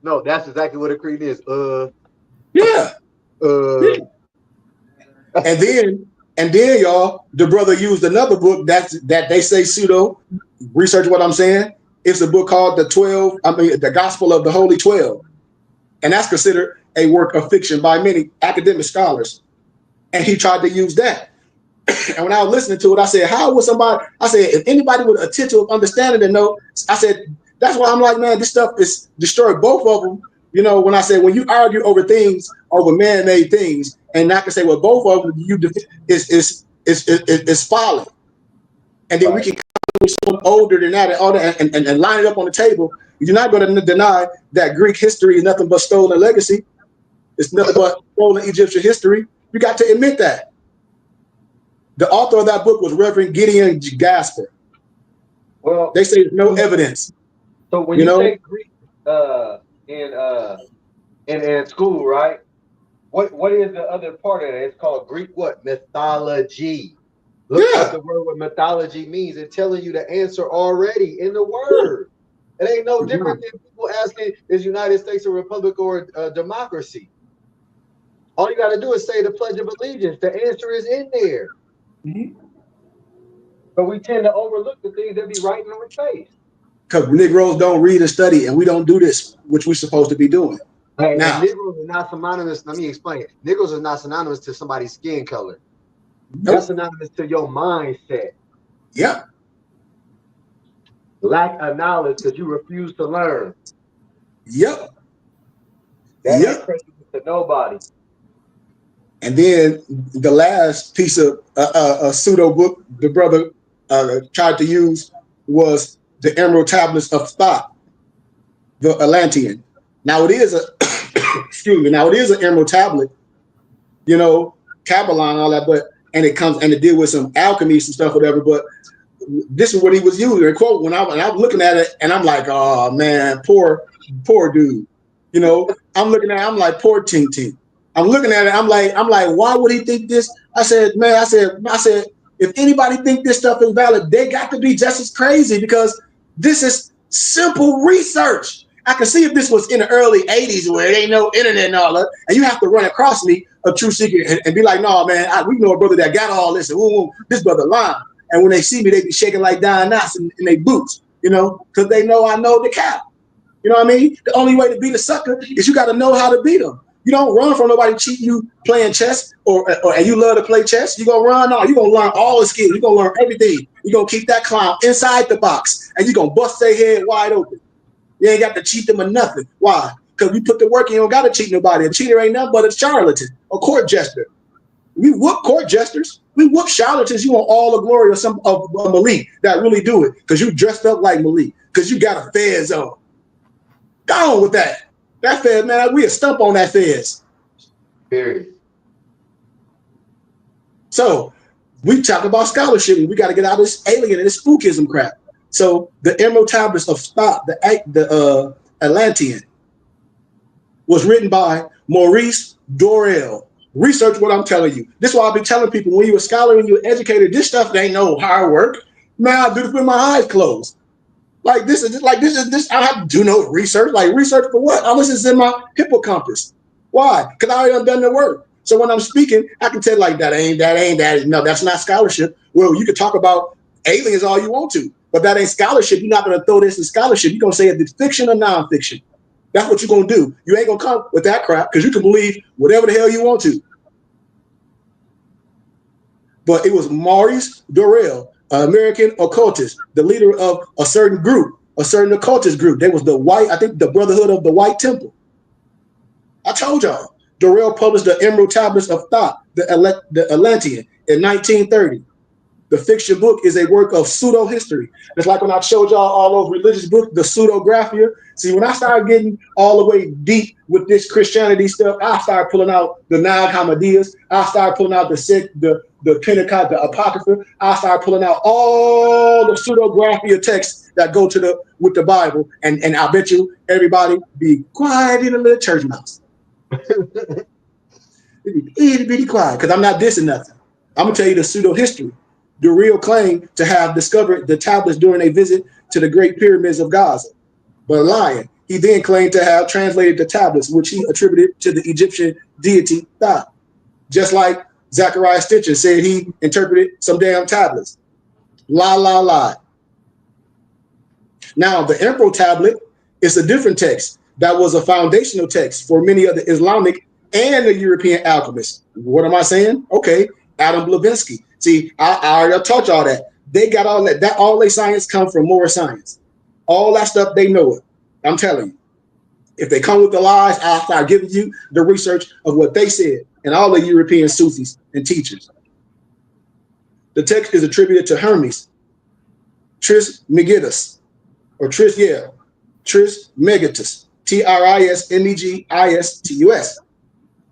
No, that's exactly what a Cretan is.
Yeah. And then y'all, the brother used another book that they say pseudo. Research what I'm saying. It's a book called the Gospel of the Holy 12. And that's considered a work of fiction by many academic scholars. And he tried to use that. And when I was listening to it, I said, if anybody with a tittle of understanding to know, I said, that's why I'm like, man, this stuff is destroyed both of them. When I say, when you argue over things, over man-made things, and I can say, well, both of them, is folly. And then we can come something older than that and all that and line it up on the table. You're not going to deny that Greek history is nothing but stolen legacy. It's nothing but stolen Egyptian history. You got to admit that. The author of that book was Reverend Gideon Gasper.
Well,
they say there's no evidence.
So when you say Greek in school, right? What is the other part of it? It's called Greek what? Mythology. Look up the word what mythology means. It's telling you the answer already in the word. It ain't no different than people asking, is United States a republic or a democracy? All you got to do is say the Pledge of Allegiance. The answer is in there. But we tend to overlook the things that be right in our face.
Because Negroes don't read and study, and we don't do this, which we're supposed to be doing.
Hey,
now,
Negroes are not synonymous. Let me explain. Negroes are not synonymous to somebody's skin color. Nope. That's synonymous to your mindset.
Yep.
Lack of knowledge because you refuse to learn.
Yep.
That ain't prejudice to nobody.
And then the last piece of a pseudo book the brother tried to use was the Emerald Tablets of Thought, the Atlantean. Now it is a excuse me. Now it is an emerald tablet, you know, Kabbalah and all that, but and it comes and it deal with some alchemy, some stuff, whatever. But this is what he was using. And quote, when I was looking at it, and I'm like, oh man, poor dude. You know, I'm looking at it, I'm like, poor Ting Ting. I'm looking at it, I'm like, why would he think this? I said, if anybody think this stuff is valid, they got to be just as crazy because this is simple research. I can see if this was in the early 80s where there ain't no internet and all that, and you have to run across me, a true secret, and be like, no, man, we know a brother that got all this, and this brother lying. And when they see me, they be shaking like Don Knotts in their boots, you know, because they know I know the cap. You know what I mean? The only way to beat a sucker is you got to know how to beat them. You don't run from nobody cheating you playing chess and you love to play chess. You gonna run? No, you gonna learn all the skills. You gonna learn everything. You gonna keep that clown inside the box and you gonna bust their head wide open. You ain't got to cheat them or nothing. Why? Because we put the work in. You don't got to cheat nobody. A cheater ain't nothing but a charlatan, a court jester. We whoop court jesters. We whoop charlatans. You want all the glory of Malik that really do it because you dressed up like Malik because you got a fez on. Go on with that. That fez, man, we a stump on that fez.
Period.
So we talk about scholarship and we got to get out of this alien and this spookism crap. So the Emerald Tablets of Thought, the Atlantean, was written by Maurice Dorel. Research what I'm telling you. This is why I'll be telling people when you're a scholar and you're an educator, this stuff ain't no hard work. Man, I do this with my eyes closed. This. I don't have to do no research. Like research for what? Unless it's in my hippocampus. Why? Because I already done the work. So when I'm speaking, I can tell like that ain't. No, that's not scholarship. Well, you can talk about aliens all you want to, but that ain't scholarship. You're not going to throw this in scholarship. You're going to say if it's fiction or nonfiction. That's what you're going to do. You ain't going to come with that crap because you can believe whatever the hell you want to. But it was Maurice Dorel, an American occultist, the leader of a certain group, a certain occultist group. They was the Brotherhood of the White Temple. I told y'all, Dorel published the Emerald Tablets of Thought, the Atlantean, in 1930. The fiction book is a work of pseudo-history. It's like when I showed y'all all those religious books, the pseudographia. See, when I started getting all the way deep with this Christianity stuff, I started pulling out the Nag Hammadiyyas. I started pulling out the Pentecost, the Apocrypha. I started pulling out all the pseudographia texts that go with the Bible. And I bet you everybody be quiet in a little church mouse. Itty bitty quiet, because I'm not dissing nothing. I'm gonna tell you the pseudo-history. The real claim to have discovered the tablets during a visit to the Great Pyramids of Gaza, but lying. He then claimed to have translated the tablets, which he attributed to the Egyptian deity Thoth. Just like Zechariah Stitcher said he interpreted some damn tablets. Lie. Now, the Emerald Tablet is a different text that was a foundational text for many of the Islamic and the European alchemists. What am I saying? Okay, Adam Blavatsky. See, I already taught y'all that. They got all that. All their science come from more science. All that stuff, they know it. I'm telling you. If they come with the lies, I'll start giving you the research of what they said and all the European Sufis and teachers. The text is attributed to Hermes Trismegistus, or Trismegistus, Trismegistus.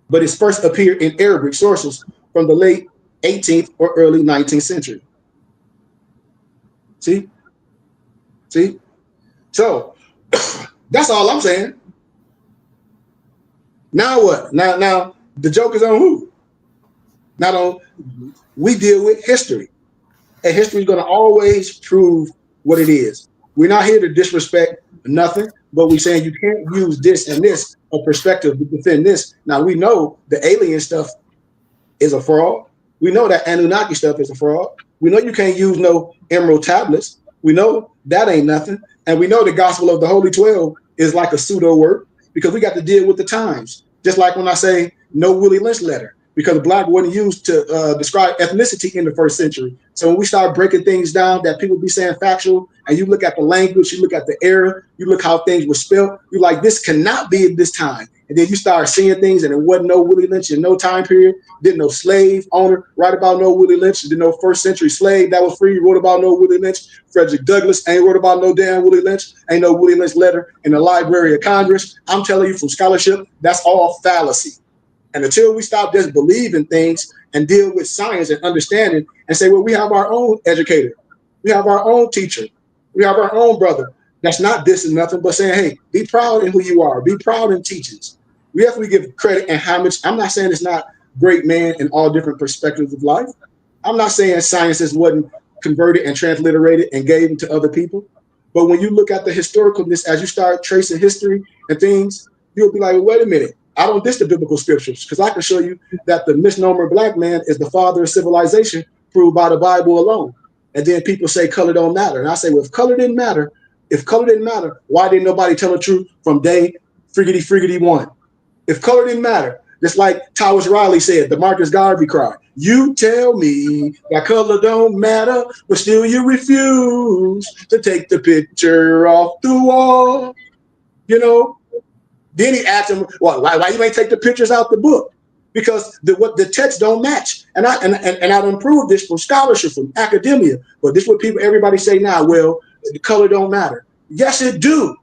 But it first appeared in Arabic sources from the late 18th or early 19th century. See? So that's all I'm saying. Now what? Now the joke is on who? Not on. We deal with history, and history is going to always prove what it is. We're not here to disrespect nothing, but we're saying you can't use this and this a perspective to defend this. Now we know the alien stuff is a fraud. We know that Anunnaki stuff is a fraud. We know you can't use no emerald tablets. We know that ain't nothing. And we know the gospel of the Holy 12 is like a pseudo word because we got to deal with the times. Just like when I say no Willie Lynch letter, because black wasn't used to describe ethnicity in the first century. So when we start breaking things down that people be saying factual, and you look at the language, you look at the era, you look how things were spelled, you're like, this cannot be at this time. And then you start seeing things and it wasn't no Willie Lynch in no time period, didn't no slave owner write about no Willie Lynch, didn't no first century slave that was free wrote about no Willie Lynch. Frederick Douglass ain't wrote about no damn Willie Lynch, ain't no Willie Lynch letter in the Library of Congress. I'm telling you from scholarship, that's all fallacy. And until we stop just believing things and deal with science and understanding and say, well, we have our own educator, we have our own teacher, we have our own brother that's not dissing nothing but saying, hey, be proud in who you are, be proud in teachings. We have to give credit and homage. I'm not saying it's not great man in all different perspectives of life. I'm not saying sciences wasn't converted and transliterated and gave to other people. But when you look at the historicalness, as you start tracing history and things, you'll be like, well, wait a minute. I don't diss the biblical scriptures because I can show you that the misnomer black man is the father of civilization proved by the Bible alone. And then people say color don't matter. And I say, well, if color didn't matter, why didn't nobody tell the truth from day friggity one? If color didn't matter, just like Towers Riley said, the Marcus Garvey cry, you tell me that color don't matter, but still you refuse to take the picture off the wall, you know? Then he asked him, well, why you ain't take the pictures out the book? Because the text don't match. And I've improved this from scholarship, from academia. But this is what everybody say now, well, the color don't matter. Yes, it do.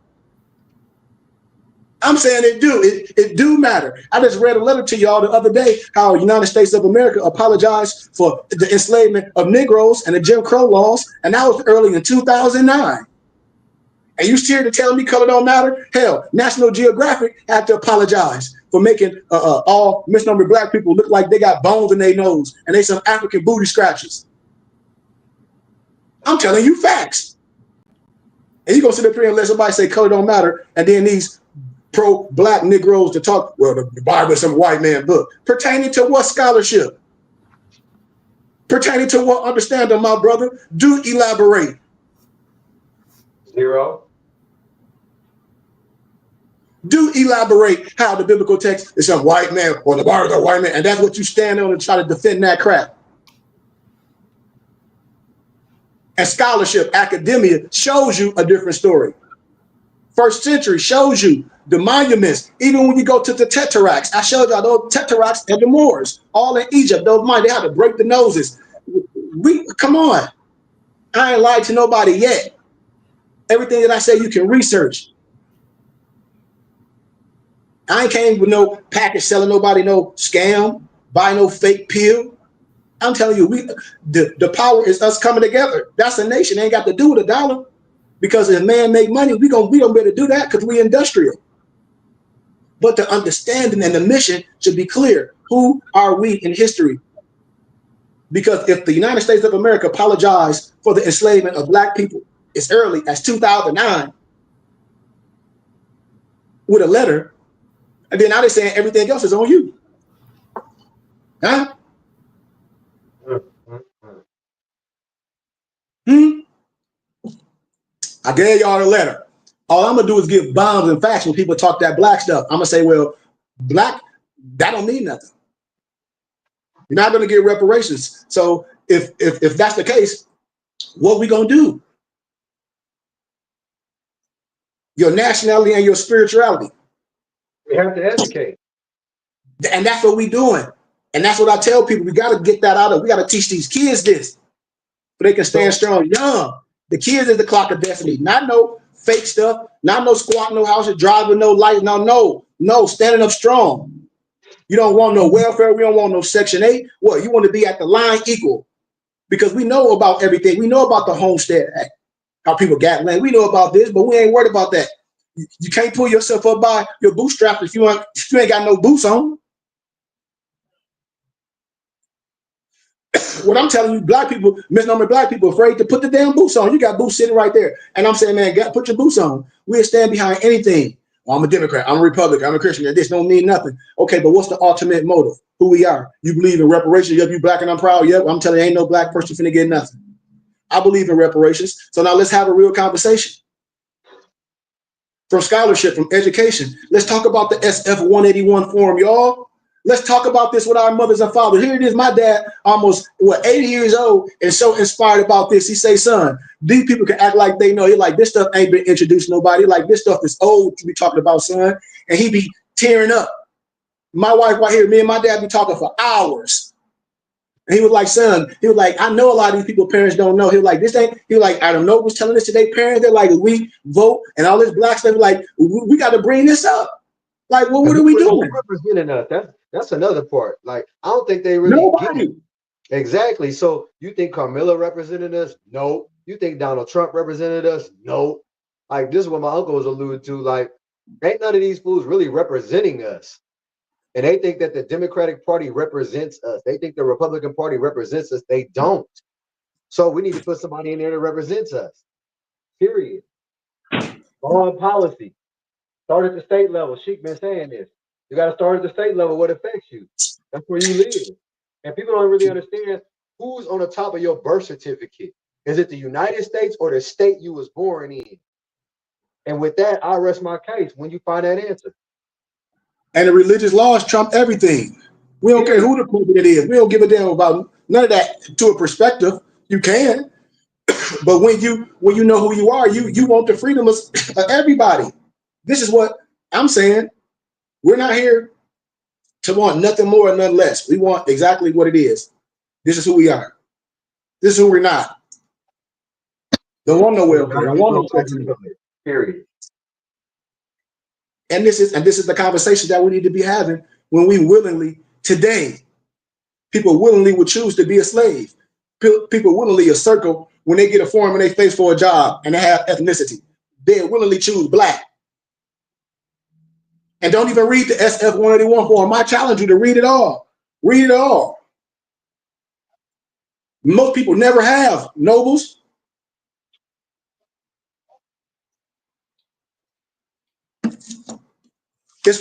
I'm saying it do. It do matter. I just read a letter to y'all the other day how the United States of America apologized for the enslavement of Negroes and the Jim Crow laws. And that was early in 2009. And you here to tell me color don't matter? Hell, National Geographic had to apologize for making all misnumbered black people look like they got bones in their nose and they some African booty scratchers. I'm telling you facts. And you gonna sit up here and let somebody say color don't matter, and then these pro-black Negroes to talk, well, the Bible is some white man book. Pertaining to what scholarship? Pertaining to what understanding, my brother? Do elaborate.
Zero.
Do elaborate how the biblical text is some white man or the Bible is a white man, and that's what you stand on and try to defend that crap. And scholarship, academia shows you a different story. First century shows you the monuments. Even when you go to the Tetrarchs, I showed y'all those Tetrarchs and the Moors, all in Egypt. Those they had to break the noses. Come on, I ain't lied to nobody yet. Everything that I say, you can research. I ain't came with no package selling nobody no scam, buy no fake pill. I'm telling you, the power is us coming together. That's a nation. It ain't got to do with a dollar. Because if man make money, we don't be able to do that because we industrial. But the understanding and the mission should be clear. Who are we in history? Because if the United States of America apologized for the enslavement of black people as early as 2009 with a letter, and then now they're saying everything else is on you. Huh? I gave y'all a letter. All I'm gonna do is give bombs and facts when people talk that black stuff. I'm gonna say, well, black, that don't mean nothing. You're not gonna get reparations. So if that's the case, what we gonna do? Your nationality and your spirituality.
We have to educate.
And that's what we doing. And that's what I tell people. We gotta get that out of. We gotta teach these kids this, so they can stand strong young. The kids is the clock of destiny. Not no fake stuff. Not no squatting no houses, driving no light. No, standing up strong. You don't want no welfare. We don't want no Section 8. What? You want to be at the line equal. Because we know about everything. We know about the Homestead Act, how people got land. We know about this, but we ain't worried about that. You can't pull yourself up by your bootstraps if you ain't got no boots on. What I'm telling you, black people, misnomer black people, afraid to put the damn boots on. You got boots sitting right there. And I'm saying, man, put your boots on. We'll stand behind anything. Well, I'm a Democrat. I'm a Republican. I'm a Christian. This don't mean nothing. Okay, but what's the ultimate motive? Who we are? You believe in reparations? Yep, you black and I'm proud. Yep, I'm telling you, ain't no black person finna get nothing. I believe in reparations. So now let's have a real conversation. From scholarship, from education. Let's talk about the SF 181 form, y'all. Let's talk about this with our mothers and fathers. Here it is, my dad, almost 80 years old, and so inspired about this. He say, son, these people can act like they know. He like, this stuff ain't been introduced to nobody. Like, this stuff is old to be talking about, son. And he be tearing up. My wife right here, me and my dad be talking for hours. And he was like, son, he was like, I know a lot of these people parents don't know. He was like, this ain't, he was like, I don't know who's telling this to their parents. They're like, we vote and all this black stuff. Like, we got to bring this up. Like, well, what are we doing?
Representing us. That's another part. Like, I don't think they really
Nobody.
get it. Exactly. So you think Carmilla represented us? No. You think Donald Trump represented us? No. Like, this is what my uncle was alluding to. Like, ain't none of these fools really representing us. And they think that the Democratic Party represents us. They think the Republican Party represents us. They don't. So we need to put somebody in there that represents us. Period. Foreign policy. Start at the state level. Sheik been saying this. You got to start at the state level. What affects you? That's where you live. And people don't really understand who's on the top of your birth certificate. Is it the United States or the state you was born in? And with that, I rest my case when you find that answer. And
the religious laws trump everything. We don't care who the president is. We don't give a damn about none of that. To a perspective, you can. But when you know who you are, you want the freedom of everybody. This is what I'm saying. We're not here to want nothing more and nothing less. We want exactly what it is. This is who we are. This is who we're not. Don't want no welfare. Don't want no Section 8.
Period.
And this is the conversation that we need to be having when we willingly, today, people willingly would choose to be a slave. People willingly a circle when they get a form and they face for a job and they have ethnicity. They willingly choose black. And don't even read the SF 181 form. I challenge you to read it all. Read it all. Most people never have, nobles. It's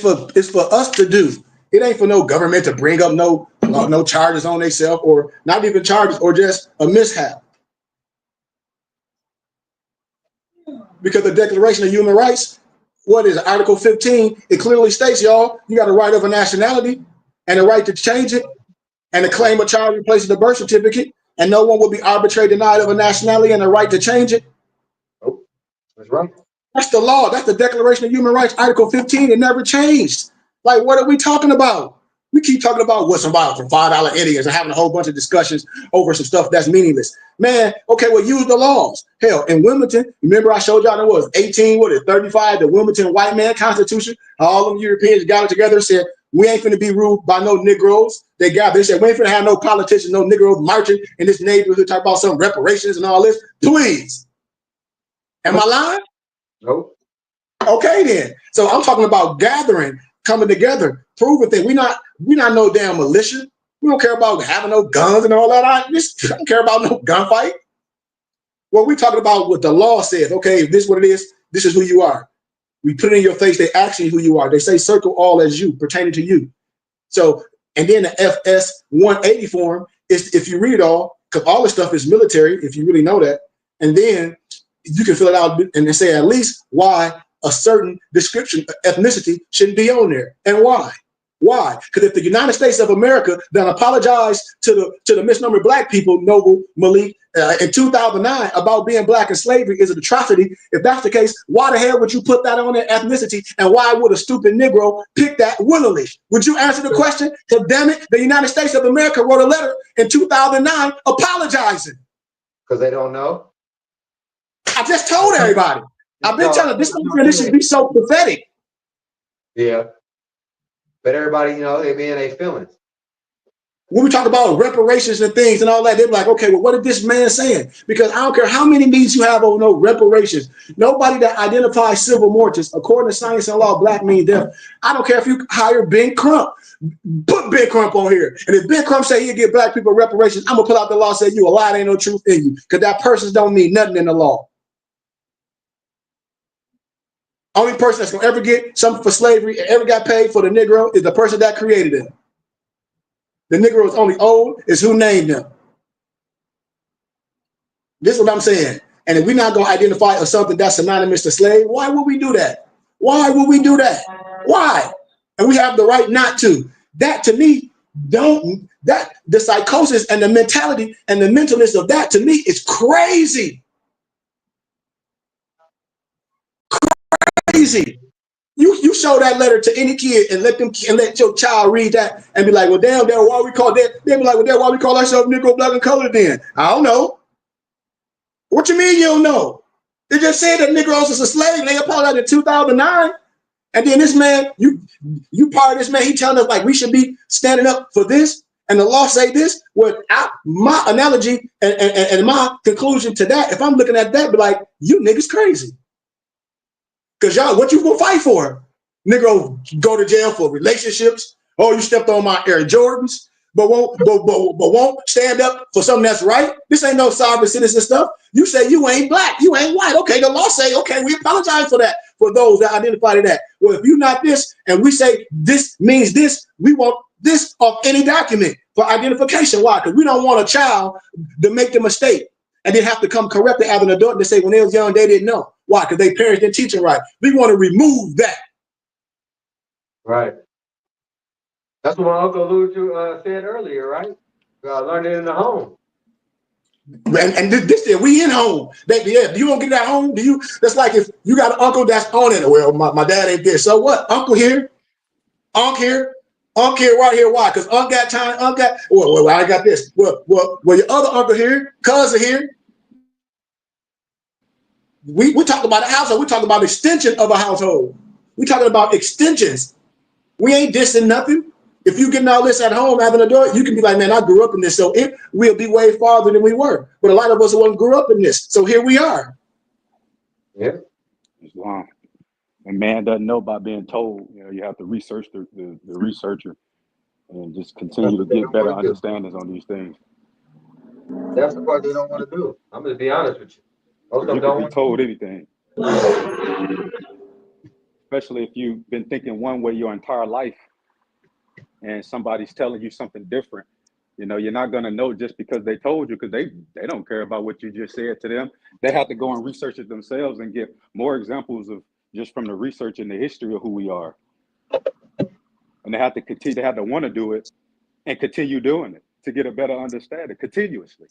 for us to do. It ain't for no government to bring up no charges on themselves, or not even charges, or just a mishap. Because the Declaration of Human Rights, what is it, Article 15, it clearly states, y'all, you got a right of a nationality and a right to change it, and to claim a child replaces the birth certificate, and no one will be arbitrarily denied of a nationality and a right to change it.
Oh, that's right.
That's the law. That's the Declaration of Human Rights, Article 15. It never changed. Like, what are we talking about? We keep talking about what's about from $5 idiots and having a whole bunch of discussions over some stuff that's meaningless. Man, okay, well, use the laws. Hell, in Wilmington, remember I showed y'all there was 35, the Wilmington white man constitution. All them Europeans got it together and said, we ain't finna be ruled by no Negroes. They said, we ain't finna have no politicians, no Negroes marching in this neighborhood, talk about some reparations and all this. Please. Am I lying?
Nope.
Okay, then. So I'm talking about gathering, coming together, proving things. We not no damn militia. We don't care about having no guns and all that. I don't care about no gunfight. Well, we talking about what the law says. Okay, if this is what it is, this is who you are. We put it in your face. They ask you who you are. They say circle all as you, pertaining to you. So, and then the FS 180 form is, if you read it all, because all this stuff is military, if you really know that, and then you can fill it out and say at least why a certain description of ethnicity shouldn't be on there, and why. Why? Because if the United States of America then apologized to the misnomer black people, Noble Malik, in 2009 about being black and slavery is an atrocity. If that's the case, why the hell would you put that on their ethnicity? And why would a stupid Negro pick that willingly? Would you answer the question? So damn it, the United States of America wrote a letter in 2009 apologizing.
Because they don't know.
I just told everybody. I've been telling this should be so pathetic.
Yeah. But everybody, they be in their feelings.
When we talk about reparations and things and all that, they're like, okay, well, what is this man saying? Because I don't care how many meetings you have on no reparations. Nobody that identifies civil mortals, according to science and law, black means death. I don't care if you hire Ben Crump. Put Ben Crump on here. And if Ben Crump say he'll give black people reparations, I'm going to pull out the law and say you a lie, there ain't no truth in you. Because that person don't mean nothing in the law. Only person that's going to ever get something for slavery and ever got paid for the Negro is the person that created it. The Negro is only old is who named them. This is what I'm saying. And if we're not going to identify as something that's synonymous to slave, why would we do that? Why would we do that? Why? And we have the right not to. That to me, the psychosis and the mentality and the mentalness of that to me is crazy. Crazy. You show that letter to any kid and let your child read that and be like, well, damn, why we call that? They'll be like, well, damn, why we call ourselves Negro, Black, and Colored then? I don't know. What you mean you don't know? They just said that Negroes is a slave. They apologized in 2009. And then this man, you part of this man, he telling us like we should be standing up for this and the law say this. Well, my analogy and my conclusion to that, if I'm looking at that, be like, you niggas crazy. Because y'all, what you gonna fight for? Negro go to jail for relationships. Oh, you stepped on my Air Jordans, but won't stand up for something that's right. This ain't no sovereign citizen stuff. You say you ain't black, you ain't white. Okay, the law say, okay, we apologize for that, for those that identify to that. Well, if you're not this, and we say this means this, we want this off any document for identification. Why? Because we don't want a child to make the mistake and then have to come correct it as an adult and say when they was young, they didn't know. Why? Because their parents didn't teach them right. We want to remove that.
Right. That's what my Uncle Lou said earlier, right? Learn it in the home.
And this we in home. Yeah, you don't get that home. Do you? That's like if you got an uncle that's on it. Well, my dad ain't there. So what? Uncle here, Unc here, Unc here, right here. Why? Because Unc got time. Unc got. Well, I got this. Well, your other uncle here, cousin here. We talk about a household. We talk about extension of a household. We talking about extensions. We ain't dissing nothing. If you getting all this at home, having a door, you can be like, man, I grew up in this, so it will be way farther than we were. But a lot of us grew up in this, so here we are.
Yeah.
Wow. A man doesn't know by being told. You have to research the researcher and just continue to get better understandings on these things.
That's the part they don't want to do. I'm going to be honest with you.
Most you can be told anything. Especially if you've been thinking one way your entire life and somebody's telling you something different. You're not going to know just because they told you, because they don't care about what you just said to them. They have to go and research it themselves and get more examples of just from the research and the history of who we are. And they have to continue, they have to want to do it and continue doing it to get a better understanding continuously.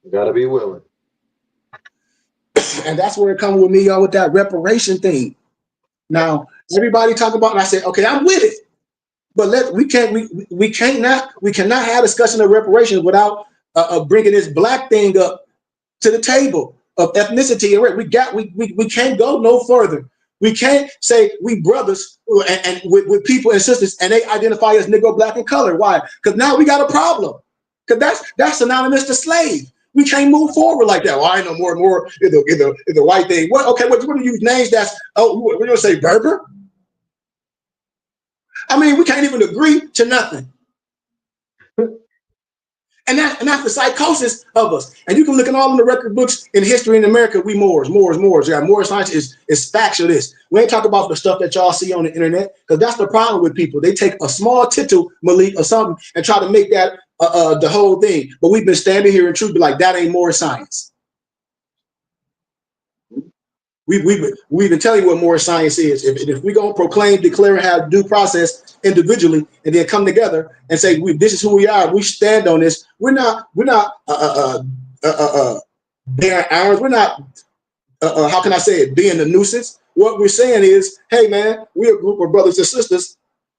You got to be willing.
And that's where it comes with me, y'all, with that reparation thing. Now, everybody talk about, and I said, okay, I'm with it. But we cannot have a discussion of reparations without bringing this black thing up to the table of ethnicity. We can't go no further. We can't say we brothers and with people and sisters and they identify as Negro, Black, and Colored. Why? Because now we got a problem. Because that's synonymous to slave. We can't move forward like that. Well, I know more and more is the white thing. What? Okay, what do you use names that's? Oh, we're gonna say Berber. I mean, we can't even agree to nothing. And that's the psychosis of us. And you can look at all in the record books in history in America, we Moors. Yeah, Moorish science is factual. This. We ain't talk about the stuff that y'all see on the internet, because that's the problem with people. They take a small tittle, Malik, or something, and try to make that the whole thing. But we've been standing here in truth, be like, that ain't Moorish science. We've been telling you what Moorish science is. If we're going to proclaim, declare, and have due process individually, and then come together and say, this is who we are, we stand on this. We're not bearing arms. We're not, how can I say it, being a nuisance. What we're saying is, hey, man, we're a group of brothers and sisters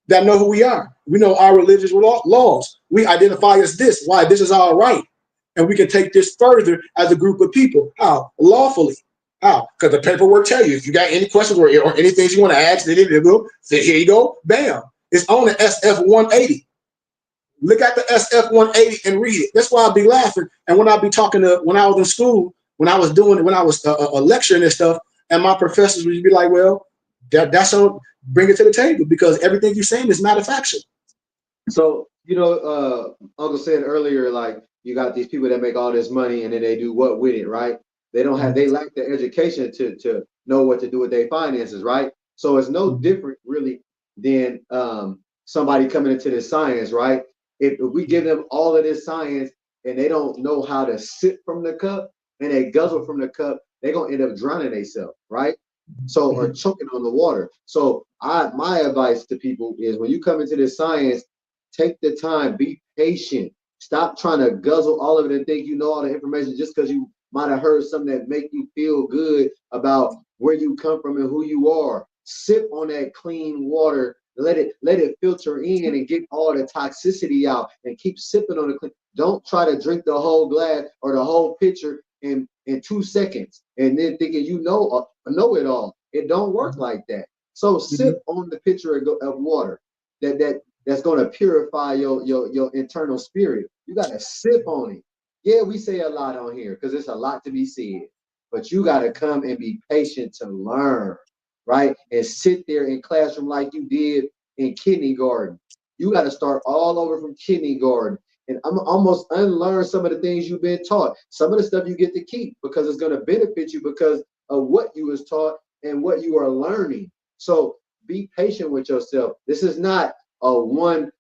that know who we are. We know our religious laws. We identify as this. Why? This is our right. And we can take this further as a group of people. How? Lawfully. How? Because the paperwork tell you, if you got any questions or anything you want to ask, here you go, bam. It's on the SF-180. Look at the SF-180 and read it. That's why I'll be laughing. And when I be talking to, when I was in school, when I was lecturing and stuff, and my professors would be like, well, that's on, bring it to the table because everything you're saying is not a faction.
So, Uncle said earlier, like, you got these people that make all this money and then they do what with it, right? They lack the education to know what to do with their finances, right? So it's no different really than somebody coming into this science, right? If we give them all of this science and they don't know how to sip from the cup and they guzzle from the cup, they're gonna end up drowning themselves, right? So, or choking on the water. So my advice to people is when you come into this science, take the time, be patient. Stop trying to guzzle all of it and think you know all the information just because you might have heard something that make you feel good about where you come from and who you are. Sip on that clean water. Let it filter in and get all the toxicity out and keep sipping on the clean. Don't try to drink the whole glass or the whole pitcher in 2 seconds and then thinking you know it all. It don't work like that. So sip on the pitcher of water that's going to purify your internal spirit. You got to sip on it. Yeah, we say a lot on here because it's a lot to be said, but you got to come and be patient to learn, right? And sit there in classroom like you did in kindergarten. You got to start all over from kindergarten and I'm almost unlearn some of the things you've been taught. Some of the stuff you get to keep because it's going to benefit you because of what you was taught and what you are learning. So be patient with yourself. This is not a one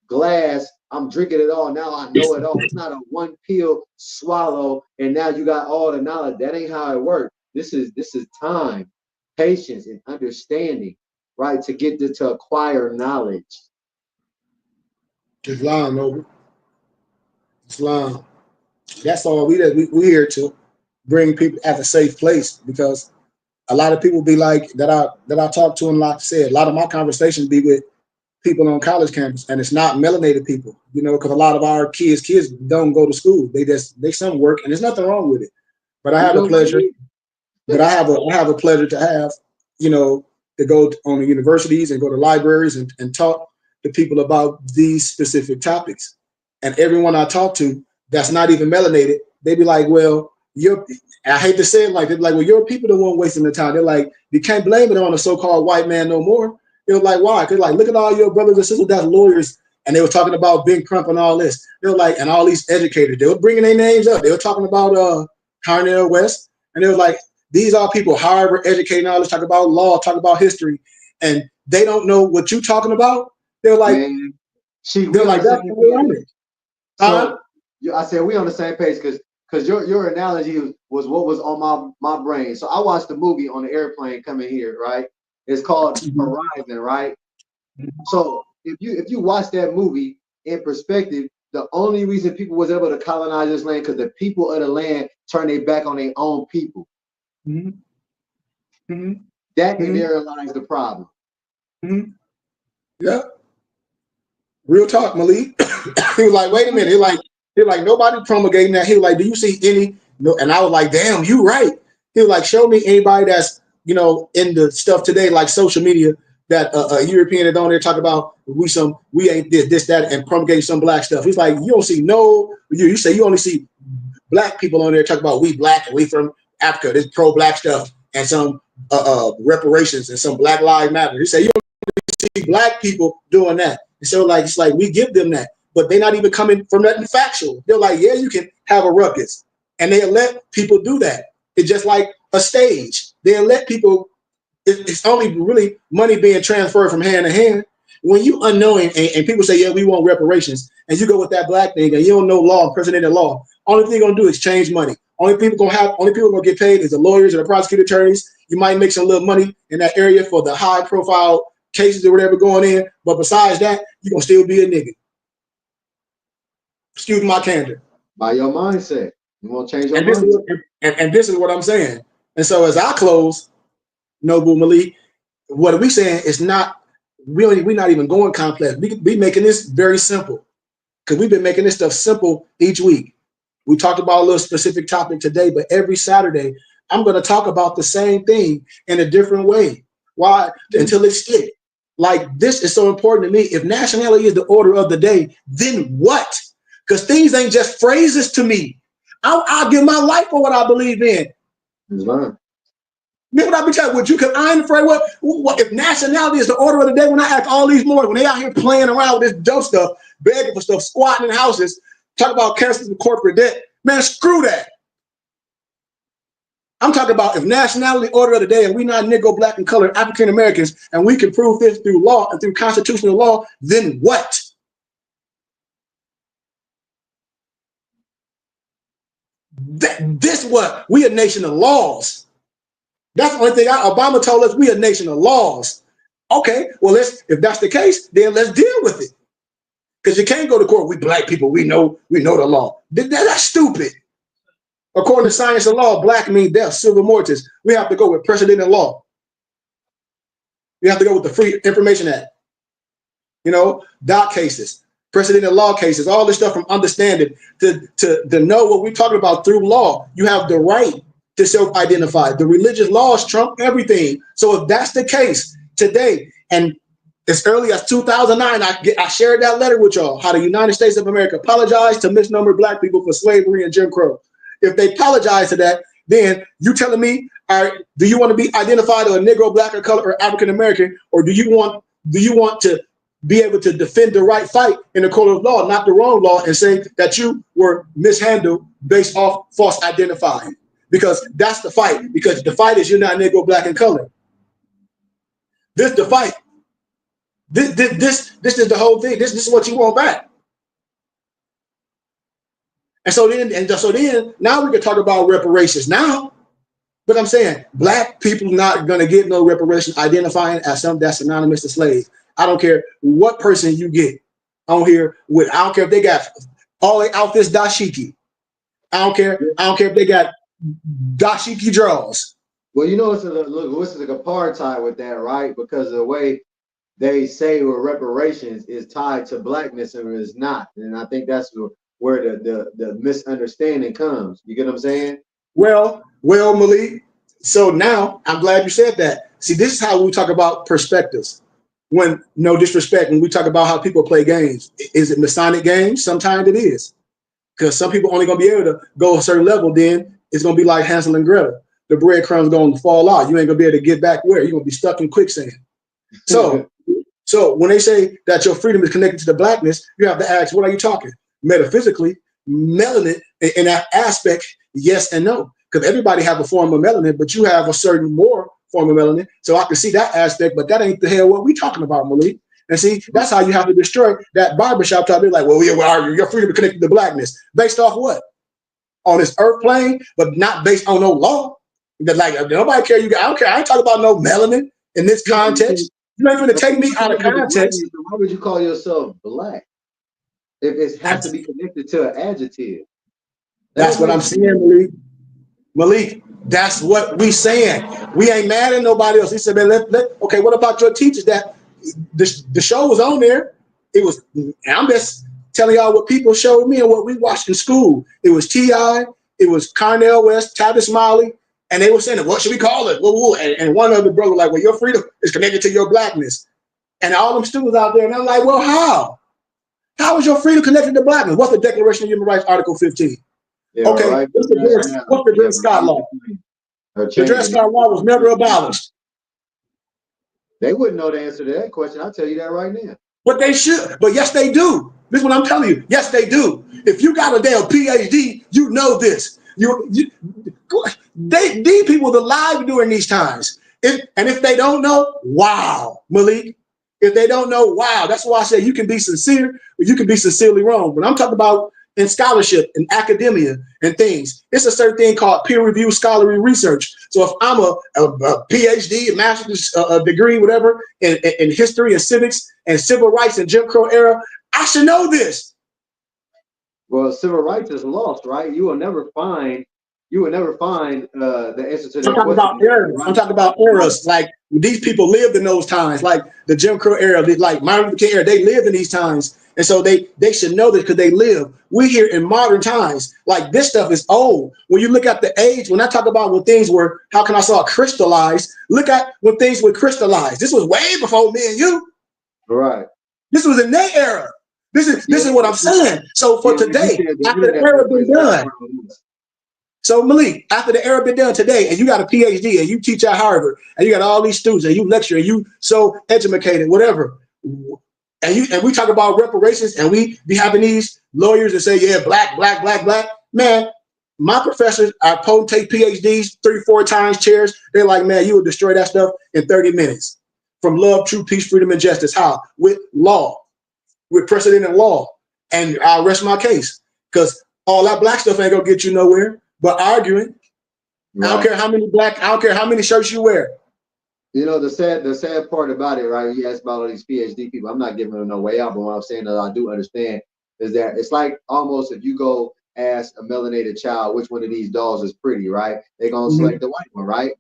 glass, I'm drinking it all, now I know it all. It's not a one pill swallow and now you got all the knowledge. That ain't how it works. This is time, patience, and understanding, right? To get to acquire knowledge.
Islam over. Islam. That's all we here to bring people at a safe place because a lot of people be like that I talk to and like I said, a lot of my conversations be with people on college campus and it's not melanated people, because a lot of our kids don't go to school. They some work and there's nothing wrong with it. But I have a pleasure. But I have a pleasure to have, to go on the universities and go to libraries and talk to people about these specific topics. And everyone I talk to that's not even melanated, they be like, well, I hate to say it like, they're like, well, your people the one wasting the time. They're like, you can't blame it on a so-called white man no more. They're like, why? Because like, look at all your brothers and sisters that's lawyers. And they were talking about Big Crump and all this. They're like, and all these educators, they were bringing their names up. They were talking about Cornell West. And they were like, these are people Harvard educated knowledge, talk about law, talk about history. And they don't know what you're talking about. They're like,
man,
they're like, that's the way I'm
so I said we on the same page because your analogy was what was on my brain. So I watched the movie on the airplane coming here, right? It's called Horizon, right? So if you watch that movie in perspective, the only reason people was able to colonize this land because the people of the land turned their back on their own people. That there lies the problem.
Yeah. Real talk, Malik. He was like, wait a minute. He like nobody promulgating that. He was like, do you see any? No, and I was like, damn, you right. He was like, show me anybody that's in the stuff today, like social media, that a European that on there talk about we ain't this that and promulgate some black stuff. He's like, you don't see you say you only see black people on there talk about we black and we from Africa, this pro black stuff and some reparations and some Black Lives Matter. He said you don't see black people doing that. And so it's like we give them that, but they're not even coming from nothing factual. They're like, yeah, you can have a ruckus, and they let people do that. It's just like a stage. They'll let people. It's only really money being transferred from hand to hand. When you unknowing and people say, yeah, we want reparations, and you go with that black thing and you don't know law and president law, only thing you're gonna do is change money. Only people gonna get paid is the lawyers or the prosecutor attorneys. You might make some little money in that area for the high profile cases or whatever going in, but besides that, you're gonna still be a nigga. Excuse my candor.
By your mindset. You want to change your
mindset. And this is what I'm saying. And so as I close, Noble Malik, what are we saying is not really, we're not even going complex. We making this very simple because we've been making this stuff simple each week. We talked about a little specific topic today, but every Saturday, I'm going to talk about the same thing in a different way. Why? Until it sticks. like this is so important to me. If nationality is the order of the day, then what? Because things ain't just phrases to me. I'll give my life for what I believe in.
Right.
Remember what I be talking with you? Because I ain't afraid what if nationality is the order of the day. When I ask all these more, when they out here playing around with this dope stuff, begging for stuff, squatting in houses, talk about canceling corporate debt, man, screw that. I'm talking about if nationality order of the day and we not Negro, Black, and colored African Americans, and we can prove this through law and through constitutional law, then what? This what? We a nation of laws. That's the only thing Obama told us. We a nation of laws. Okay, well, if that's the case, then let's deal with it. Because you can't go to court. We black people, we know the law. That's stupid. According to science and law, black means death, silver mortis. We have to go with precedent and law. We have to go with the Free Information Act. You know, doc cases, precedent and law cases, all this stuff from understanding to know what we're talking about through law. You have the right to self-identify. The religious laws trump everything. So if that's the case today, and as early as 2009, I shared that letter with y'all, how the United States of America apologized to misnumbered black people for slavery and Jim Crow. If they apologize to that, then you telling me, all right, do you want to be identified as a Negro, Black, or color, or African American, or do you want to be able to defend the right fight in the court of law, not the wrong law, and say that you were mishandled based off false identifying? Because that's the fight. Because the fight is you're not Negro, Black, and color. This the fight. This is the whole thing. This is what you want back. And so then now we can talk about reparations now. But I'm saying black people not gonna get no reparation identifying as something that's synonymous to slave. I don't care what person you get on here with. I don't care if they got all their outfits dashiki. I don't care if they got dashiki draws.
Well, you know, it's like apartheid with that, right? Because of the way they say reparations is tied to blackness and it's not. And I think that's where the misunderstanding comes. You get what I'm saying?
Well, Malik. So now I'm glad you said that. See, this is how we talk about perspectives. When, no disrespect, when we talk about how people play games, is it Masonic games? Sometimes it is. Because some people only gonna be able to go a certain level, then it's gonna be like Hansel and Gretel. The breadcrumbs gonna fall out. You ain't gonna be able to get back where? You're gonna be stuck in quicksand. So when they say that your freedom is connected to the blackness, you have to ask, what are you talking? Metaphysically, melanin in that aspect, yes and no. Because everybody have a form of melanin, but you have a certain more form of melanin. So I can see that aspect, but that ain't the hell what we talking about, Malik. And see, that's how you have to destroy that barbershop talk. They're like, well, we argue your freedom is connected to blackness. Based off what? On this earth plane, but not based on no law. Because like nobody care. I don't care. I ain't talking about no melanin in this context. You ain't gonna take me out of context.
Why would you call yourself black if it has to be connected to an adjective?
That's what I'm saying, Malik. That's what we saying. We ain't mad at nobody else. He said, man, okay, what about your teachers that the show was on there? It was, I'm just telling y'all what people showed me and what we watched in school. It was T.I., it was Carnell West, Tavis Smiley, and they were saying, what should we call it? And one of the brothers like, well, your freedom is connected to your blackness. And all them students out there, and I'm like, well, how? How is your freedom connected to blackness? What's the Declaration of Human Rights, Article 15? Yeah, okay, right. What's the Dred Scott Law? The Dred Scott Law was never abolished.
They wouldn't know the answer to that question. I'll tell you that right now.
But they should. But yes, they do. This is what I'm telling you. Yes, they do. If you got a damn PhD, you know this. These people are alive during these times. If they don't know, wow, Malik. If they don't know, wow. That's why I say you can be sincere, or you can be sincerely wrong. But I'm talking about in scholarship, in academia, and things. It's a certain thing called peer-reviewed scholarly research. So if I'm a PhD, a master's degree, whatever, in history and civics and civil rights and Jim Crow era, I should know this.
Well, civil rights is lost, right? You will never find the answer to that.
I'm talking about eras. I'm talking about eras. Like these people lived in those times, like the Jim Crow era, like Martin Luther King era. They lived in these times, and so they should know this because they live. We're here in modern times. Like this stuff is old. When you look at the age, when I talk about when things were, how can I say crystallized? Look at when things were crystallized. This was way before me and you.
Right.
This was in their era. This is what I'm saying. So for today, after the era been done. So Malik, after the era been done today, and you got a PhD, and you teach at Harvard, and you got all these students, and you lecture, and you so educated, whatever, and we talk about reparations, and we be having these lawyers that say, yeah, black. Man, my professors are potentate PhDs 3-4 times chairs. They're like, man, you would destroy that stuff in 30 minutes. From love, truth, peace, freedom, and justice. How? With law, with precedent and law. And I'll rest my case. Because all that black stuff ain't gonna get you nowhere. But arguing, right. I don't care how many shirts you wear.
You know, the sad part about it, right? You asked about all these PhD people. I'm not giving them no way out, but what I'm saying that I do understand is that it's like almost if you go ask a melanated child which one of these dolls is pretty, right? They're gonna select the white one, right?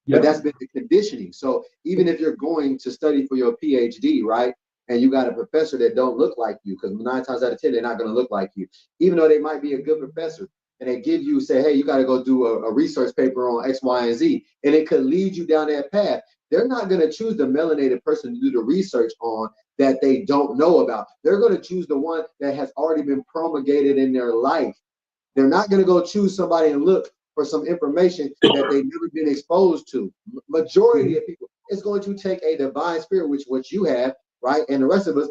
Yep. But that's been the conditioning. So even if you're going to study for your PhD, right? And you got a professor that don't look like you, because 9 times out of 10, they're not going to look like you, even though they might be a good professor. And they give you, say, hey, you got to go do a research paper on X, Y, and Z. And it could lead you down that path. They're not going to choose the melanated person to do the research on that they don't know about. They're going to choose the one that has already been promulgated in their life. They're not going to go choose somebody and look for some information that they've never been exposed to. Majority of people, it's going to take a divine spirit, which what you have, right? And the rest of us,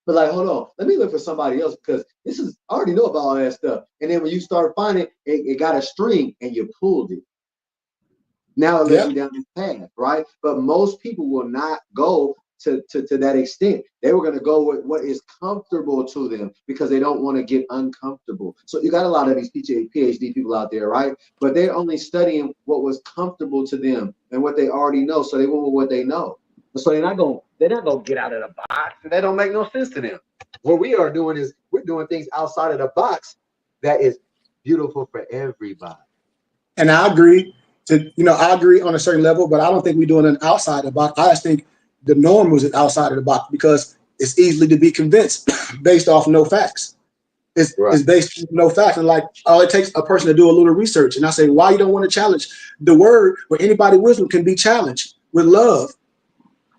but like, hold on, let me look for somebody else because I already know about all that stuff. And then when you start finding it got a string and you pulled it. Now it lets you down this path, right? But most people will not go to that extent. They were going to go with what is comfortable to them because they don't want to get uncomfortable. So you got a lot of these PhD people out there, right? But they're only studying what was comfortable to them and what they already know. So they went with what they know. So they're not gonna get out of the box, and that don't make no sense to them. What we are doing is we're doing things outside of the box that is beautiful for everybody.
And I agree I agree on a certain level, but I don't think we're doing it outside the box. I just think the norm was outside of the box because it's easily to be convinced based off no facts. It's based on no facts. And like all it takes a person to do a little research. And I say, why you don't want to challenge the word where anybody wisdom can be challenged with love?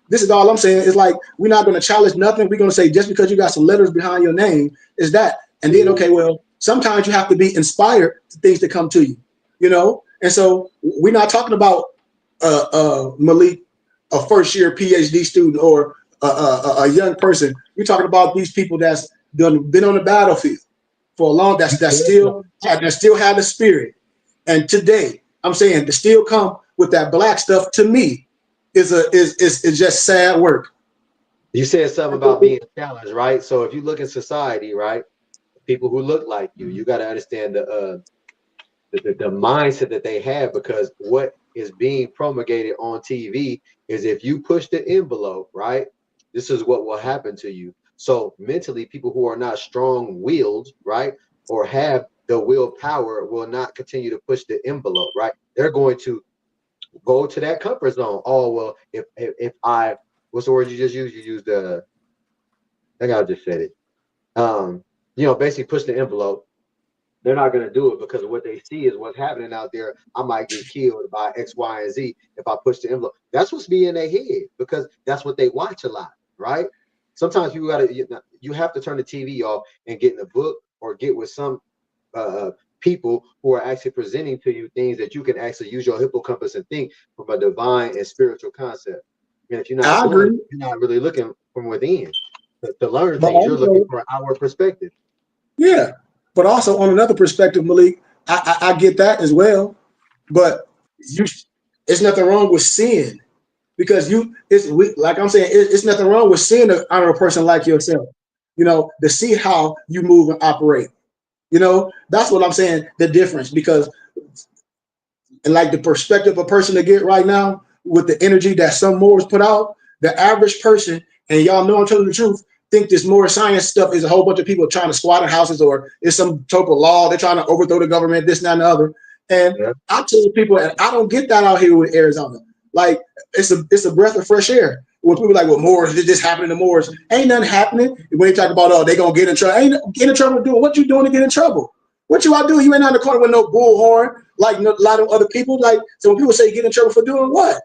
This is all I'm saying. It's like we're not going to challenge nothing. We're going to say just because you got some letters behind your name is that. And then, okay, well, sometimes you have to be inspired to things that come to you, And so we're not talking about Malik, a first-year PhD student or a young person. We're talking about these people that's been on the battlefield for a long. That still have the spirit. And today, I'm saying to still come with that black stuff to me. Is just sad work.
You said something about being challenged, right? So if you look in society, right, people who look like you got to understand the mindset that they have, because what is being promulgated on TV is if you push the envelope, right, this is what will happen to you. So mentally, people who are not strong-willed, right, or have the willpower will not continue to push the envelope, right? They're going to go to that comfort zone. Oh, well, if I, what's the word you just used? You used I think I just said it. Basically push the envelope. They're not going to do it because what they see is what's happening out there. I might get killed by X, Y, and Z if I push the envelope. That's what's being in their head because that's what they watch a lot, right? Sometimes you have to turn the TV off and get in a book or get with some people who are actually presenting to you things that you can actually use your hippocampus and think from a divine and spiritual concept. And if you're not you're not really looking from within to learn things. You're looking for our perspective. Yeah,
but also on another perspective, Malik, I get that as well. But it's nothing wrong with sin because like I'm saying, it's nothing wrong with seeing an honorable person like yourself. To see how you move and operate. That's what I'm saying, the difference, because like the perspective a person to get right now with the energy that some Moors put out, the average person, and y'all know I'm telling the truth, think this more science stuff is a whole bunch of people trying to squat in houses or it's some type of law. They're trying to overthrow the government, this, that, and the other. And I tell people, and I don't get that out here with Arizona. Like it's a breath of fresh air. When people are like, well, Moors, did this happen to Moors? Ain't nothing happening. When they talk about, they gonna get in trouble. Ain't get in trouble doing what you doing to get in trouble? What you out doing? You ain't on the corner with no bullhorn like a lot of other people. Like, so when people say you get in trouble for doing what?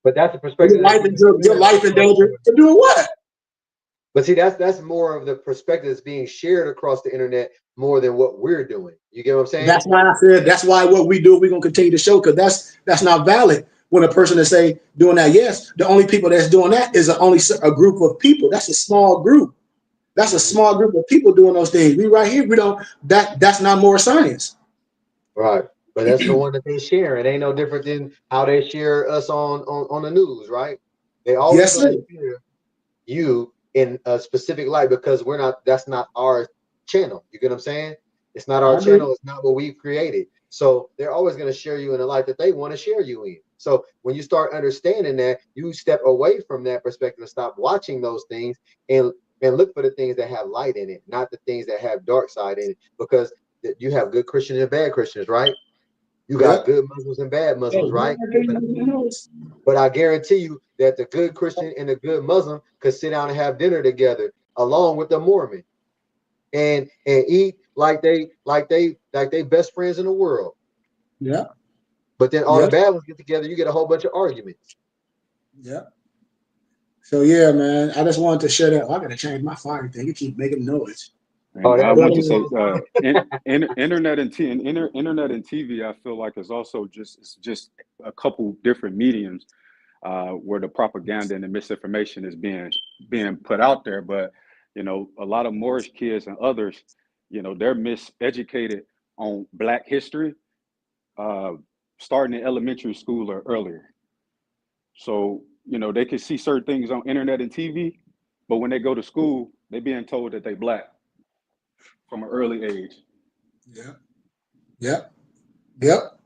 But that's the perspective.
Your life in danger for doing what?
But see, that's more of the perspective that's being shared across the internet more than what we're doing. You get what I'm saying?
That's why I said that's why what we do, we're gonna continue to show, because that's not valid when a person is say doing that. Yes, the only people that's doing that is only a group of people. That's a small group. That's a small group of people doing those things. We right here, we don't that's not more science.
Right. But that's the one that they share. It ain't no different than how they share us on the news, right? They always
Yes,
gonna
sir.
share you in a specific light because that's not our channel. You get what I'm saying? It's not our
I agree.
channel, it's not what we've created. So they're always going to share you in a light that they want to share you in. So when you start understanding that, you step away from that perspective and stop watching those things and look for the things that have light in it, not the things that have dark side in it. Because you have good Christians and bad Christians, right? You got
Yep.
good Muslims and bad
Hey,
Muslims, right? But I guarantee you that the good Christian and the good Muslim could sit down and have dinner together along with the Mormon and eat like they best friends in the world.
Yep.
But then all the
Yep.
bad ones get together, you get a whole bunch of arguments.
Yep. So yeah, man, I just wanted to share that. Oh, I gotta change my fire thing. You keep making noise.
Oh,
And I
that
But
want to
was
say, internet and internet and TV, I feel like is also just a couple different mediums where the propaganda and the misinformation is being put out there. But a lot of Moorish kids and others, they're miseducated on Black history, uh, starting in elementary school or earlier. So they can see certain things on internet and TV, but when they go to school, they're being told that they Black from an early age.
yeah, yep, yep.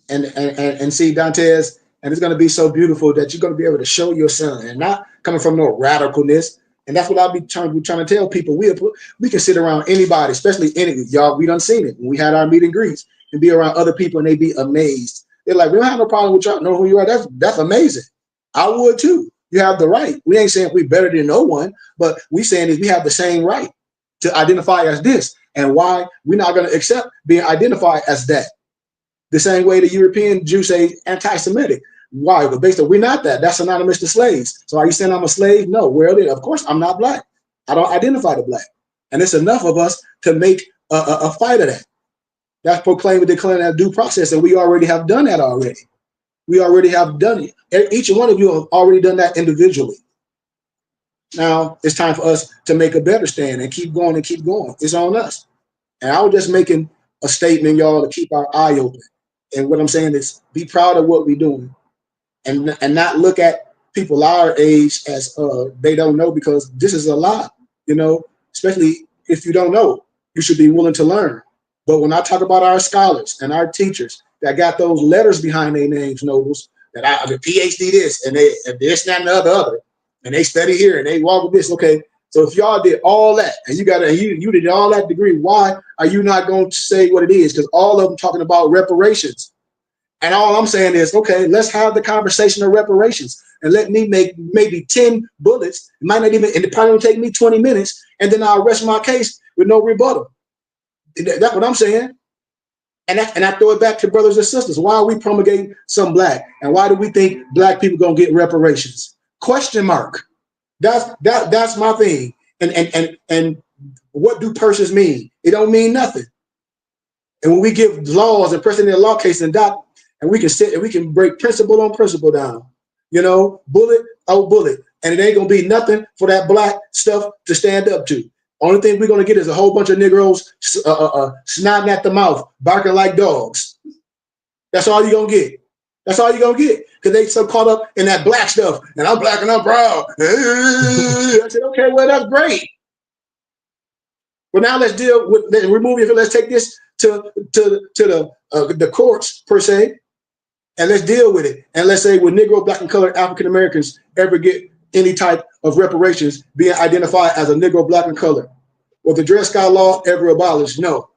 And see, Dantes, and it's gonna be so beautiful that you're gonna be able to show your son, and not coming from no radicalness. And that's what I'll be trying to tell people. We can sit around anybody, especially any y'all. We done seen it when we had our meet and greets, and be around other people, and they be amazed. They're like, we don't have no problem with y'all. Know who you are. That's amazing. I would too. You have the right. We ain't saying we better than no one, but we saying is we have the same right to identify as this, and why we're not going to accept being identified as that. The same way the European Jews say anti-Semitic. Why? But basically, we're not that. That's synonymous to slaves. So are you saying I'm a slave? No. Well, of course, I'm not Black. I don't identify the Black. And it's enough of us to make a fight of that. That's proclaiming, declaring that due process, and we already have done that already. We already have done it. Each one of you have already done that individually. Now it's time for us to make a better stand and keep going and keep going. It's on us. And I was just making a statement, y'all, to keep our eye open. And what I'm saying is be proud of what we're doing, and not look at people our age as they don't know, because this is a lot, especially if you don't know, you should be willing to learn. But when I talk about our scholars and our teachers that got those letters behind their names, nobles, that I the PhD this and they and this, that, and the other, and they study here and they walk with this. Okay, so if y'all did all that and you did all that degree, why are you not going to say what it is? Because all of them talking about reparations. And all I'm saying is, okay, let's have the conversation of reparations, and let me make maybe 10 bullets. It might not even, and it probably will take me 20 minutes, and then I'll rest my case with no rebuttal. That's what I'm saying. And I throw it back to brothers and sisters. Why are we promulgating some Black? And why do we think Black people gonna get reparations? Question mark. That's my thing. And what do persons mean? It don't mean nothing. And when we give laws and precedent law case and doc, and we can sit and we can break principle on principle down, bullet oh bullet, and it ain't gonna be nothing for that Black stuff to stand up to. Only thing we're gonna get is a whole bunch of Negroes snotting at the mouth, barking like dogs. That's all you're gonna get. That's all you're gonna get, because they so caught up in that Black stuff, and I'm Black and I'm proud. I said, okay, well, that's great. Well, now let's deal with remove it. Let's take this to the courts per se, and let's deal with it. And let's say, will Negro, Black, and colored African Americans ever get any type of reparations being identified as a Negro, Black, and colored? Will the Dred Scott Law ever abolished? No.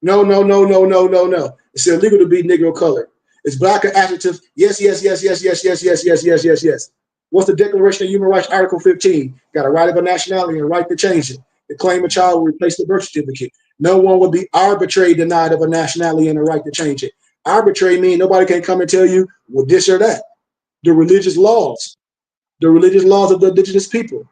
No, no, no, no, no, no, no. It's illegal to be Negro colored. It's Black an adjective? Yes, yes, yes, yes, yes, yes, yes, yes, yes, yes, yes. What's the Declaration of Human Rights, Article 15? Got a right of a nationality and a right to change it. The claim a child will replace the birth certificate. No one will be arbitrarily denied of a nationality and a right to change it. Arbitrary means nobody can come and tell you, well, this or that. The religious laws of the indigenous people.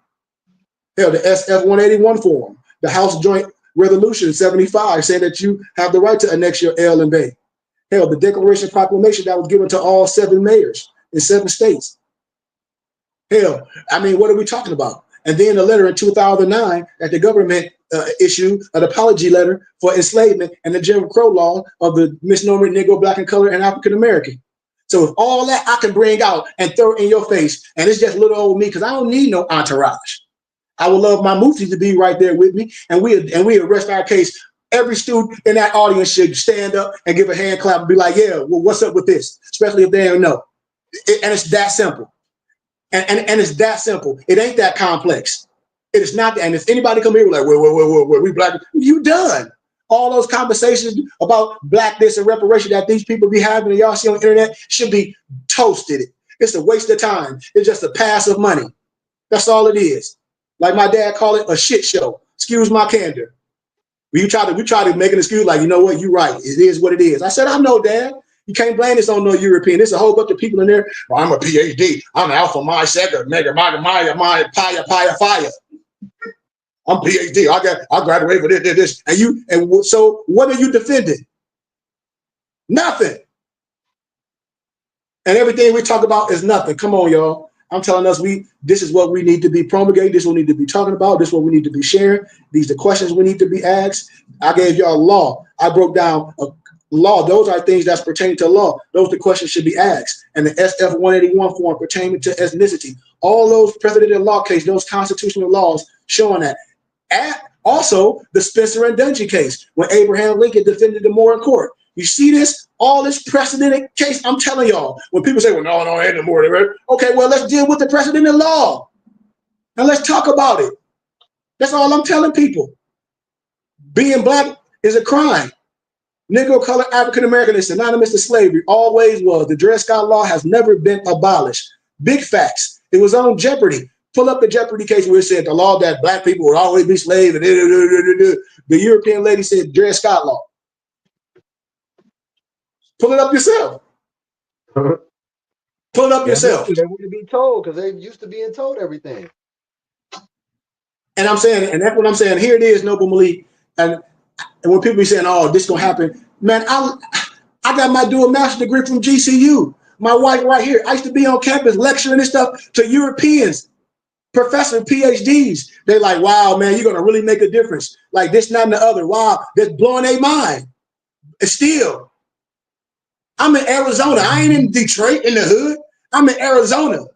Hell, the SF 181 form, the House Joint Resolution 75 said that you have the right to annex your L and Bay. Hell, the Declaration Proclamation that was given to all 7 mayors in 7 states. Hell, I mean, what are we talking about? And then a letter in 2009 that the government issued, an apology letter for enslavement and the Jim Crow law of the misnomer Negro, Black, and Colored, and African American. So with all that I can bring out and throw it in your face, and it's just little old me, because I don't need no entourage. I would love my Mufti to be right there with me, and we arrest our case. Every student in that audience should stand up and give a hand clap and be like, yeah, well, what's up with this? Especially if they don't know. And it's that simple. And it's that simple. It ain't that complex. It is not. And if anybody come here like, well, we black, you done. All those conversations about blackness and reparation that these people be having and y'all see on the internet should be toasted. It's a waste of time. It's just a pass of money. That's all it is. Like my dad called it, a shit show. Excuse my candor. We try to make an excuse like, you know what, you're right. It is what it is. I said, I know, Dad. You can't blame this on no European. There's a whole bunch of people in there. Well, I'm a PhD. I'm Alpha Maya Sega, Mega Maya Paya Fire. I'm PhD. I graduated with this. And so what are you defending? Nothing. And everything we talk about is nothing. Come on, y'all. I'm telling us this is what we need to be promulgating. This is what we need to be talking about. This is what we need to be sharing. These are the questions we need to be asked. I gave y'all law. I broke down a law. Those are things that's pertaining to law. Those are the questions should be asked. And the SF 181 form pertaining to ethnicity. All those presidential law cases, those constitutional laws showing that. Also, the Spencer and Dungy case, when Abraham Lincoln defended the Moore in court. You see this? All this precedented case. I'm telling y'all, when people say, well, no, ain't no more. Right? Okay, well, let's deal with the precedented law. And let's talk about it. That's all I'm telling people. Being black is a crime. Negro, color, African American is synonymous to slavery. Always was. The Dred Scott law has never been abolished. Big facts. It was on Jeopardy. Pull up the Jeopardy case where it said the law that black people would always be slaves. And the European lady said Dred Scott law. Pull it up yourself. Pull it up yourself.
They wouldn't be told because they used to being told everything.
And I'm saying, and that's what I'm saying. Here it is, Noble Malik. And when people be saying, "Oh, this gonna happen," man, I got my dual master's degree from GCU. My wife right here. I used to be on campus lecturing this stuff to Europeans, professors, PhDs. They're like, "Wow, man, you're gonna really make a difference." Like this, not and the other. Wow, that's blowing their mind. And still, I'm in Arizona. I ain't in Detroit in the hood. I'm in Arizona.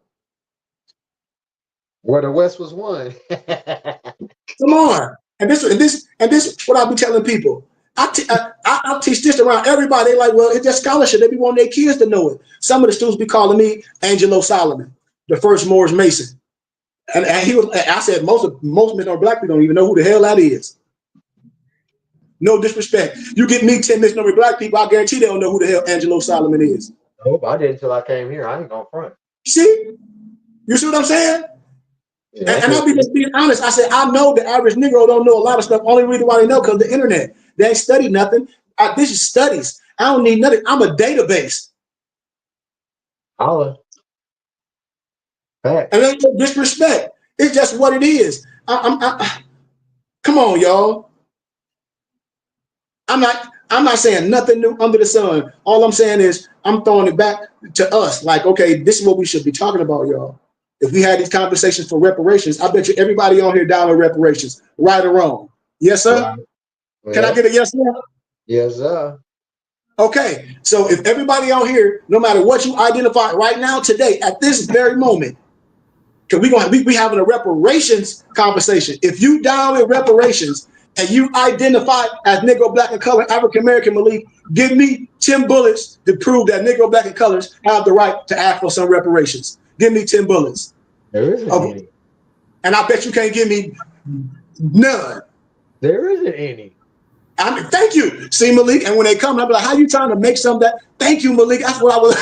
Where the West was won.
Come on. And this, what I be telling people. I teach this around everybody. They like, well, it's just scholarship. They be wanting their kids to know it. Some of the students be calling me Angelo Solomon, the first Moorish Mason. And I said, most men or black people don't even know who the hell that is. No disrespect. You get me 10 misnomer black people, I guarantee they don't know who the hell Angelo Solomon is.
Nope, I did until I came here. I ain't going front.
See? You see what I'm saying? Yeah, and I'll be just being honest. I said, I know the average Negro don't know a lot of stuff. Only reason why they know because the internet. They ain't studied nothing. This is studies. I don't need nothing. I'm a database.
Holla.
And there's no disrespect. It's just what it is. Come on, y'all. I'm not saying nothing new under the sun. All I'm saying is I'm throwing it back to us. Like, okay, this is what we should be talking about, y'all. If we had these conversations for reparations, I bet you everybody on here down with reparations, right or wrong. Yes, sir? Right. Well, can I get a yes, sir?
Yes, sir.
Okay, so if everybody on here, no matter what you identify right now, today, at this very moment, because we having a reparations conversation. If you down with reparations and you identify as Negro, Black, and Colored, African American, Malik, give me 10 bullets to prove that Negro, Black, and Colors have the right to ask for some reparations. Give me 10 bullets.
There isn't any.
And I bet you can't give me none.
There isn't any.
I mean, thank you. See, Malik, and when they come, I'm like, how you trying to make some that? Thank you, Malik. That's what I was.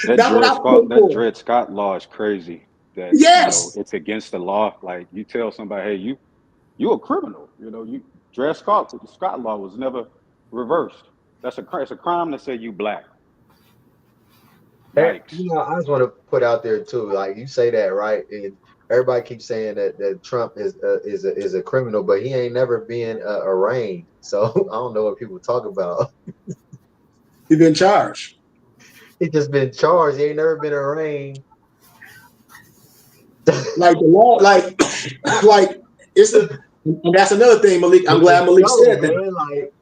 That Dred Scott law is crazy. That,
yes,
it's against the law. Like you tell somebody, hey, you a criminal. Dred Scott law was never reversed. It's a crime to say you black.
Yikes. I just want to put out there too, like you say that, right? And everybody keeps saying that Trump is a criminal, but he ain't never been arraigned. So I don't know what people talk about.
He's been charged.
He just been charged. He ain't never been arraigned.
Like the law, like it's a, and that's another thing, Malik. I'm glad Malik said that.
Man, like,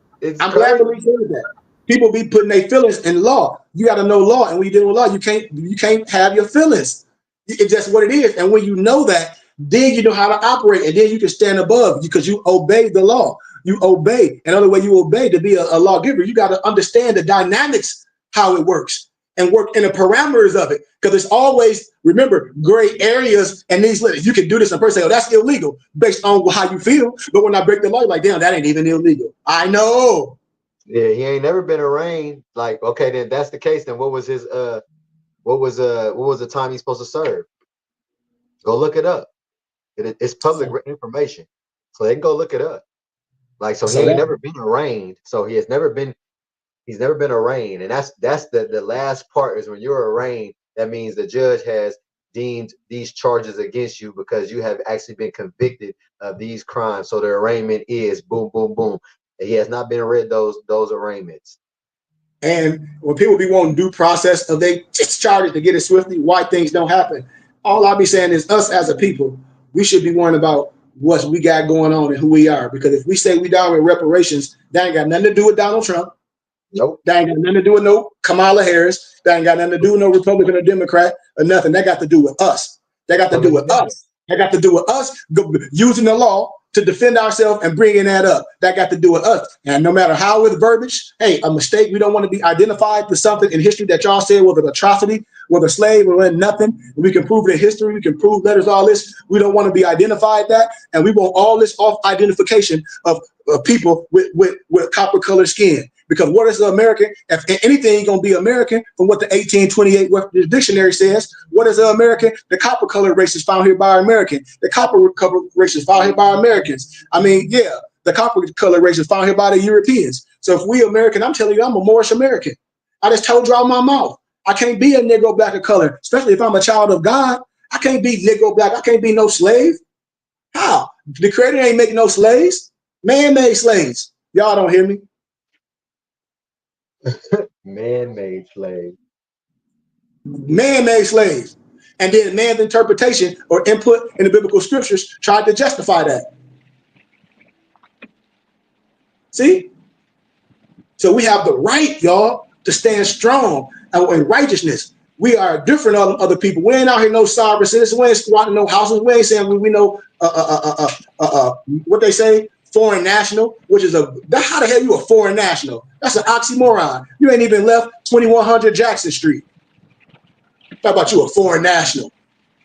I'm glad Malik said that. People be putting their feelings in law. You got to know law, and when you deal with law, you can't have your feelings. It's just what it is. And when you know that, then you know how to operate, and then you can stand above because you obey the law. You obey. Another way you obey to be a lawgiver, you got to understand the dynamics, how it works, and work in the parameters of it. Because it's always, remember, gray areas and these limits. You can do this, and a person say, oh, that's illegal based on how you feel. But when I break the law, you're like, damn, that ain't even illegal. I know.
Yeah, he ain't never been arraigned. Like, okay, then that's the case. Then what was his what was the time he's supposed to serve? Go look it up. It's public information, so they can go look it up. Like, so he ain't never been arraigned. So he's never been arraigned, and that's the last part is when you're arraigned. That means the judge has deemed these charges against you because you have actually been convicted of these crimes. So the arraignment is boom, boom, boom. And he has not been read those arraignments.
And when people be wanting due process of they just charges to get it swiftly, why things don't happen. All I'll be saying is us as a people, we should be worrying about what we got going on and who we are. Because if we say we down with reparations, that ain't got nothing to do with Donald Trump.
Nope.
That ain't got nothing to do with no Kamala Harris. That ain't got nothing to do with no Republican or Democrat or nothing. That got to do with us. That got to do with us. That got to do with us using the law to defend ourselves and bringing that up. That got to do with us. And no matter how with verbiage, hey, a mistake, we don't want to be identified for something in history that y'all said was an atrocity, was a slave, or nothing. We can prove it in history. We can prove letters, all this. We don't want to be identified that. And we want all this off identification of people with copper colored skin. Because what is an American? If anything going to be American, from what the 1828 dictionary says, what is an American? The copper colored race is found here by American. The copper colored race is found here by Americans. I mean, yeah, the copper colored race is found here by the Europeans. So if we American, I'm telling you, I'm a Moorish American. I just told you out my mouth. I can't be a Negro, black, or color, especially if I'm a child of God. I can't be Negro, black. I can't be no slave. How? The Creator ain't making no slaves. Man-made slaves. Y'all don't hear me.
Man-made slave.
Man-made slaves. And then man's interpretation or input in the biblical scriptures tried to justify that. See? So we have the right, y'all, to stand strong in righteousness. We are different than other people. We ain't out here no sovereign citizens. We ain't squatting no houses. We ain't saying we know what they say, foreign national, which is how the hell you a foreign national? That's an oxymoron. You ain't even left 2100 Jackson Street. How about you a foreign national?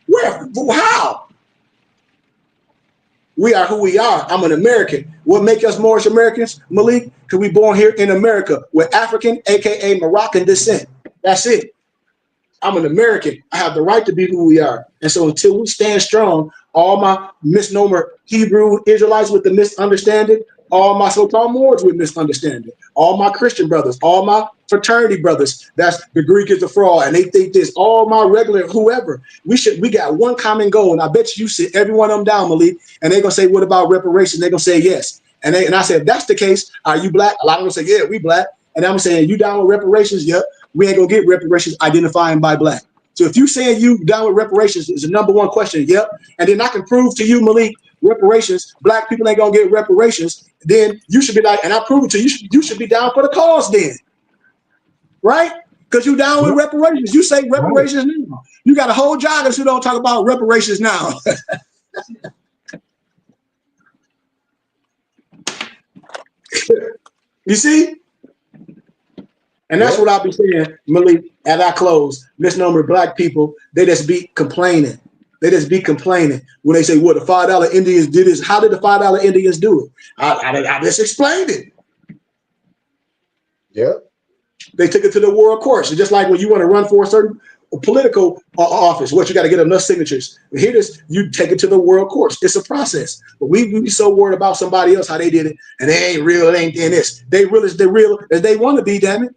Where? How? We are who we are. I'm an American. What make us Moorish Americans, Malik? Because we born here in America with African, aka Moroccan descent. That's it. I'm an American. I have the right to be who we are. And so until we stand strong, all my misnomer Hebrew Israelites with the misunderstanding, all my so-called Moors with misunderstanding, all my Christian brothers, all my fraternity brothers, that's the Greek is a fraud, and they think this, all my regular whoever, we got one common goal, and I bet you sit every one of them down, Malik, and they're gonna say, what about reparations? They're gonna say yes. And I said, if that's the case, are you black? A lot of them say, yeah, we black. And I'm saying, you down with reparations? Yep. We ain't gonna get reparations identifying by black. So if you saying you down with reparations is the number one question, yep. And then I can prove to you, Malik, reparations, black people ain't gonna get reparations, then you should be like, and I prove it to you, you should be down for the cause then. Right? Because you down with reparations. You say reparations now. You got a whole joggers who don't talk about reparations now. You see? And that's what I'll be saying, Malik, as I close. Misnomer black people, they just be complaining. They just be complaining when they say, well, the $5 Indians did this. How did the $5 Indians do it? I just explained it.
Yeah.
They took it to the world courts. It's just like when you want to run for a certain political office, what you got to get enough signatures. Here it is, you take it to the world courts. It's a process. But we be so worried about somebody else, how they did it, and they ain't real, they ain't in this. They real as they want to be, damn it.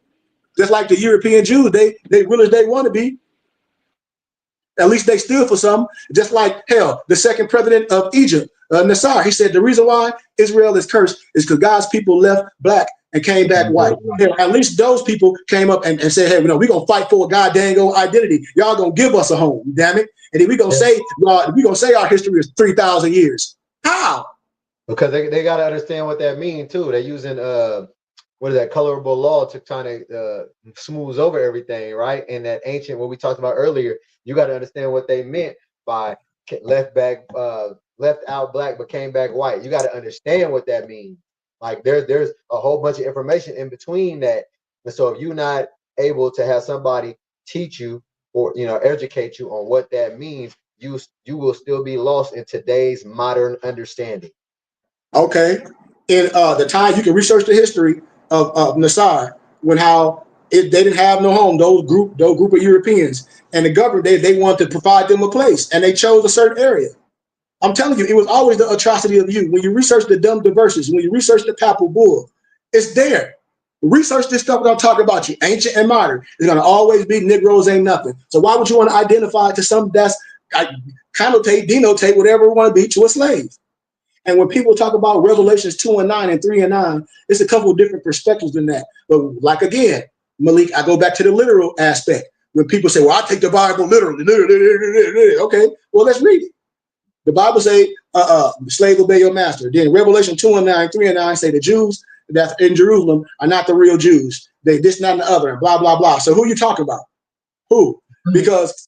Just like the European Jews, they real as they want to be. At least they stood for something. Just like, hell, the second president of Egypt, Nasser, he said the reason why Israel is cursed is because God's people left black and came back white. Hell, at least those people came up and said, hey, we're going to fight for a goddamn identity. Y'all going to give us a home, damn it. And then we're going to say our history is 3,000 years. How?
Because they got to understand what that means, too. They're using, what is that, colorable law to trying to smooth over everything, right? And that ancient, what we talked about earlier, you got to understand what they meant by left out black but came back white. You got to understand what that means. Like there's a whole bunch of information in between that. And so if you're not able to have somebody teach you or educate you on what that means, you will still be lost in today's modern understanding.
Okay. In the time you can research the history of Nasser, when they didn't have no home, those group of Europeans, and the government they wanted to provide them a place, and they chose a certain area. I'm telling you, it was always the atrocity of you. When you research the dumb diverses, when you research the papal bull, it's there. Research this stuff that I'm talking about, you ancient and modern. It's going to always be Negroes ain't nothing. So why would you want to identify to something that's denotate whatever it want to be to a slave? And when people talk about Revelations 2:9 and 3:9, it's a couple of different perspectives than that. But like again, Malik, I go back to the literal aspect. When people say, well, I take the Bible literally. Okay, well, let's read it. The Bible say, slave, obey your master. Then Revelation 2:9, 3:9 say the Jews that's in Jerusalem are not the real Jews. They this, not, and the other, and blah, blah, blah. So who are you talking about? Who? Because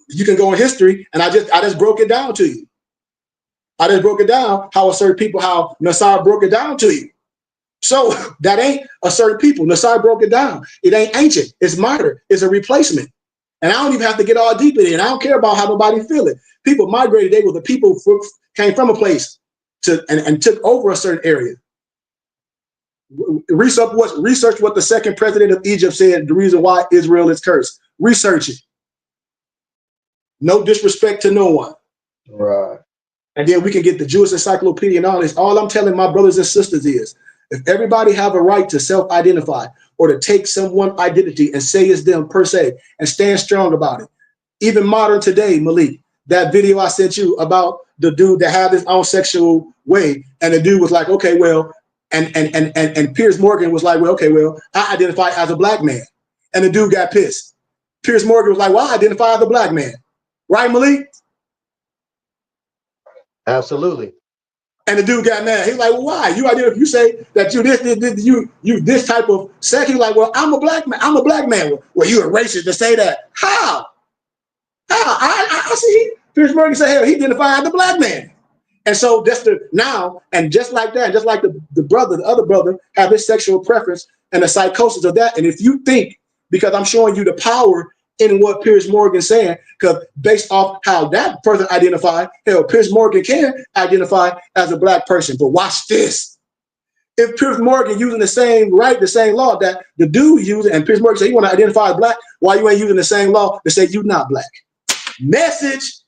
you can go in history, and I just broke it down to you. I just broke it down how Nasser broke it down to you. So that ain't a certain people. Nasser broke it down. It ain't ancient. It's modern. It's a replacement. And I don't even have to get all deep in it. And I don't care about how nobody feel it. People migrated. They were the people who came from a place and took over a certain area. Research what the second president of Egypt said, the reason why Israel is cursed. Research it. No disrespect to no one.
Right.
And then we can get the Jewish encyclopedia and all this. All I'm telling my brothers and sisters is, if everybody have a right to self-identify or to take someone's identity and say it's them per se and stand strong about it. Even modern today, Malik, that video I sent you about the dude that had his own sexual way, and the dude was like, okay, well, and Piers Morgan was like, well, okay, well, I identify as a black man. And the dude got pissed. Piers Morgan was like, well, I identify as a black man. Right, Malik?
Absolutely.
And the dude got mad. He's like, well, why? You say that you this type of sex. He's like, well, I'm a black man. I'm a black man. Well, you a racist to say that. How? I see Piers Morgan say, hell, he identified as a black man. And so just like that, just like the other brother have his sexual preference and the psychosis of that. And if you think, because I'm showing you the power in what Piers Morgan's saying, because based off how that person identified, hell, Piers Morgan can identify as a black person. But watch this. If Piers Morgan using the same law that the dude using, and Piers Morgan say you want to identify as black, why you ain't using the same law to say you not black? Message.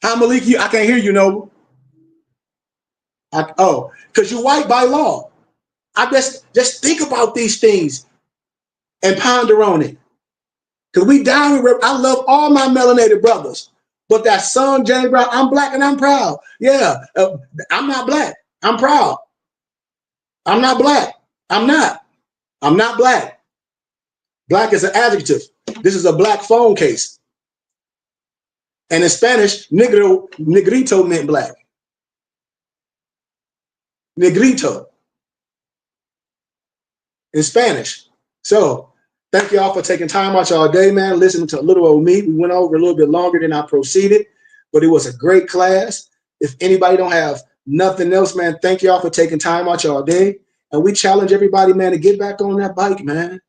How, Malik, I can't hear you, Noble. Because you're white by law. I just think about these things and ponder on it. Because we down with, I love all my melanated brothers. But that son, James Brown, I'm black and I'm proud. Yeah, I'm not black. I'm proud. I'm not black. I'm not black. Black is an adjective. This is a black phone case. And in Spanish, negrito meant black. Negrito. In Spanish. So thank you all for taking time out y'all day, man, listening to little old me. We went over a little bit longer than I proceeded, but it was a great class. If anybody don't have nothing else, man, thank y'all for taking time out y'all day. And we challenge everybody, man, to get back on that bike, man.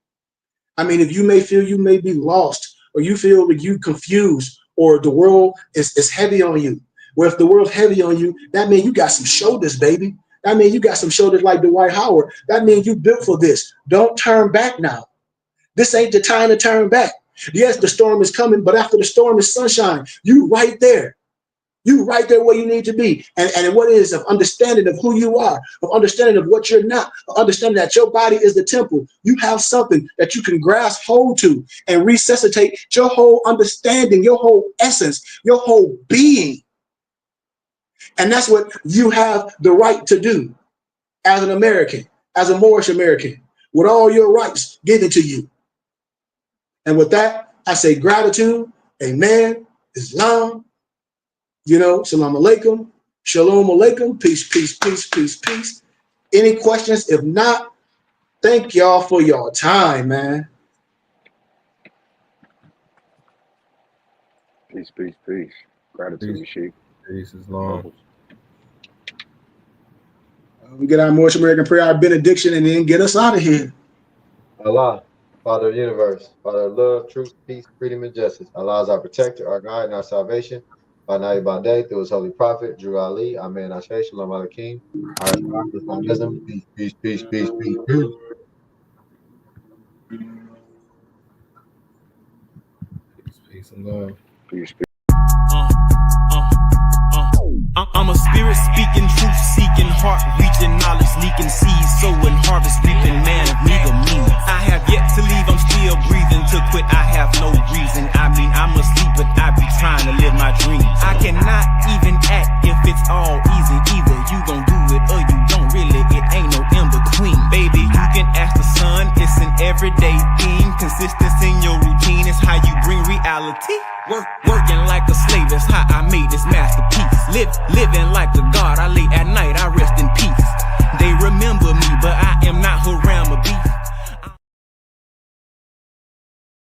I mean, if you may feel you may be lost, or you feel that you confused, or the world is heavy on you. Well, if the world's heavy on you, that means you got some shoulders, baby. That means you got some shoulders like Dwight Howard. That means you built for this. Don't turn back now. This ain't the time to turn back. Yes, the storm is coming, but after the storm is sunshine. You right there. You right there where you need to be. And what is of understanding of who you are, of understanding of what you're not, of understanding that your body is the temple. You have something that you can grasp hold to and resuscitate your whole understanding, your whole essence, your whole being. And that's what you have the right to do as an American, as a Moorish American, with all your rights given to you. And with that, I say gratitude, amen, Islam, salam alaikum, shalom alaikum, peace, peace, peace, peace, peace. Any questions? If not, thank y'all for your time, man.
Peace, peace, peace. Gratitude, Sheik.
Peace is long.
We get our Moorish American prayer, our benediction, and then get us out of here.
Allah, Father of the universe, Father of love, truth, peace, freedom, and justice. Allah is our protector, our guide, and our salvation. By night, by day, through his holy prophet, Drew Ali, Amen, Ashe, Shalom Aleichem. Our Islamism, peace, peace, peace, peace, peace, peace.
Peace and love.
Peace, peace.
I'm a spirit speaking, truth seeking, heart reaching, knowledge leaking, seeds sowing, harvest reaping, man of meager means. I have yet to leave, I'm still breathing. To quit, I have no reason. I mean, I'm asleep, but I be trying to live my dreams. I cannot even act if it's all easy. Either you gon' do it or you don't really. It ain't no in between. Baby, you can ask the sun, it's an everyday theme. Consistency in your routine is how you bring reality. Working like a slave, that's how I made this masterpiece. Living like a god, I lay at night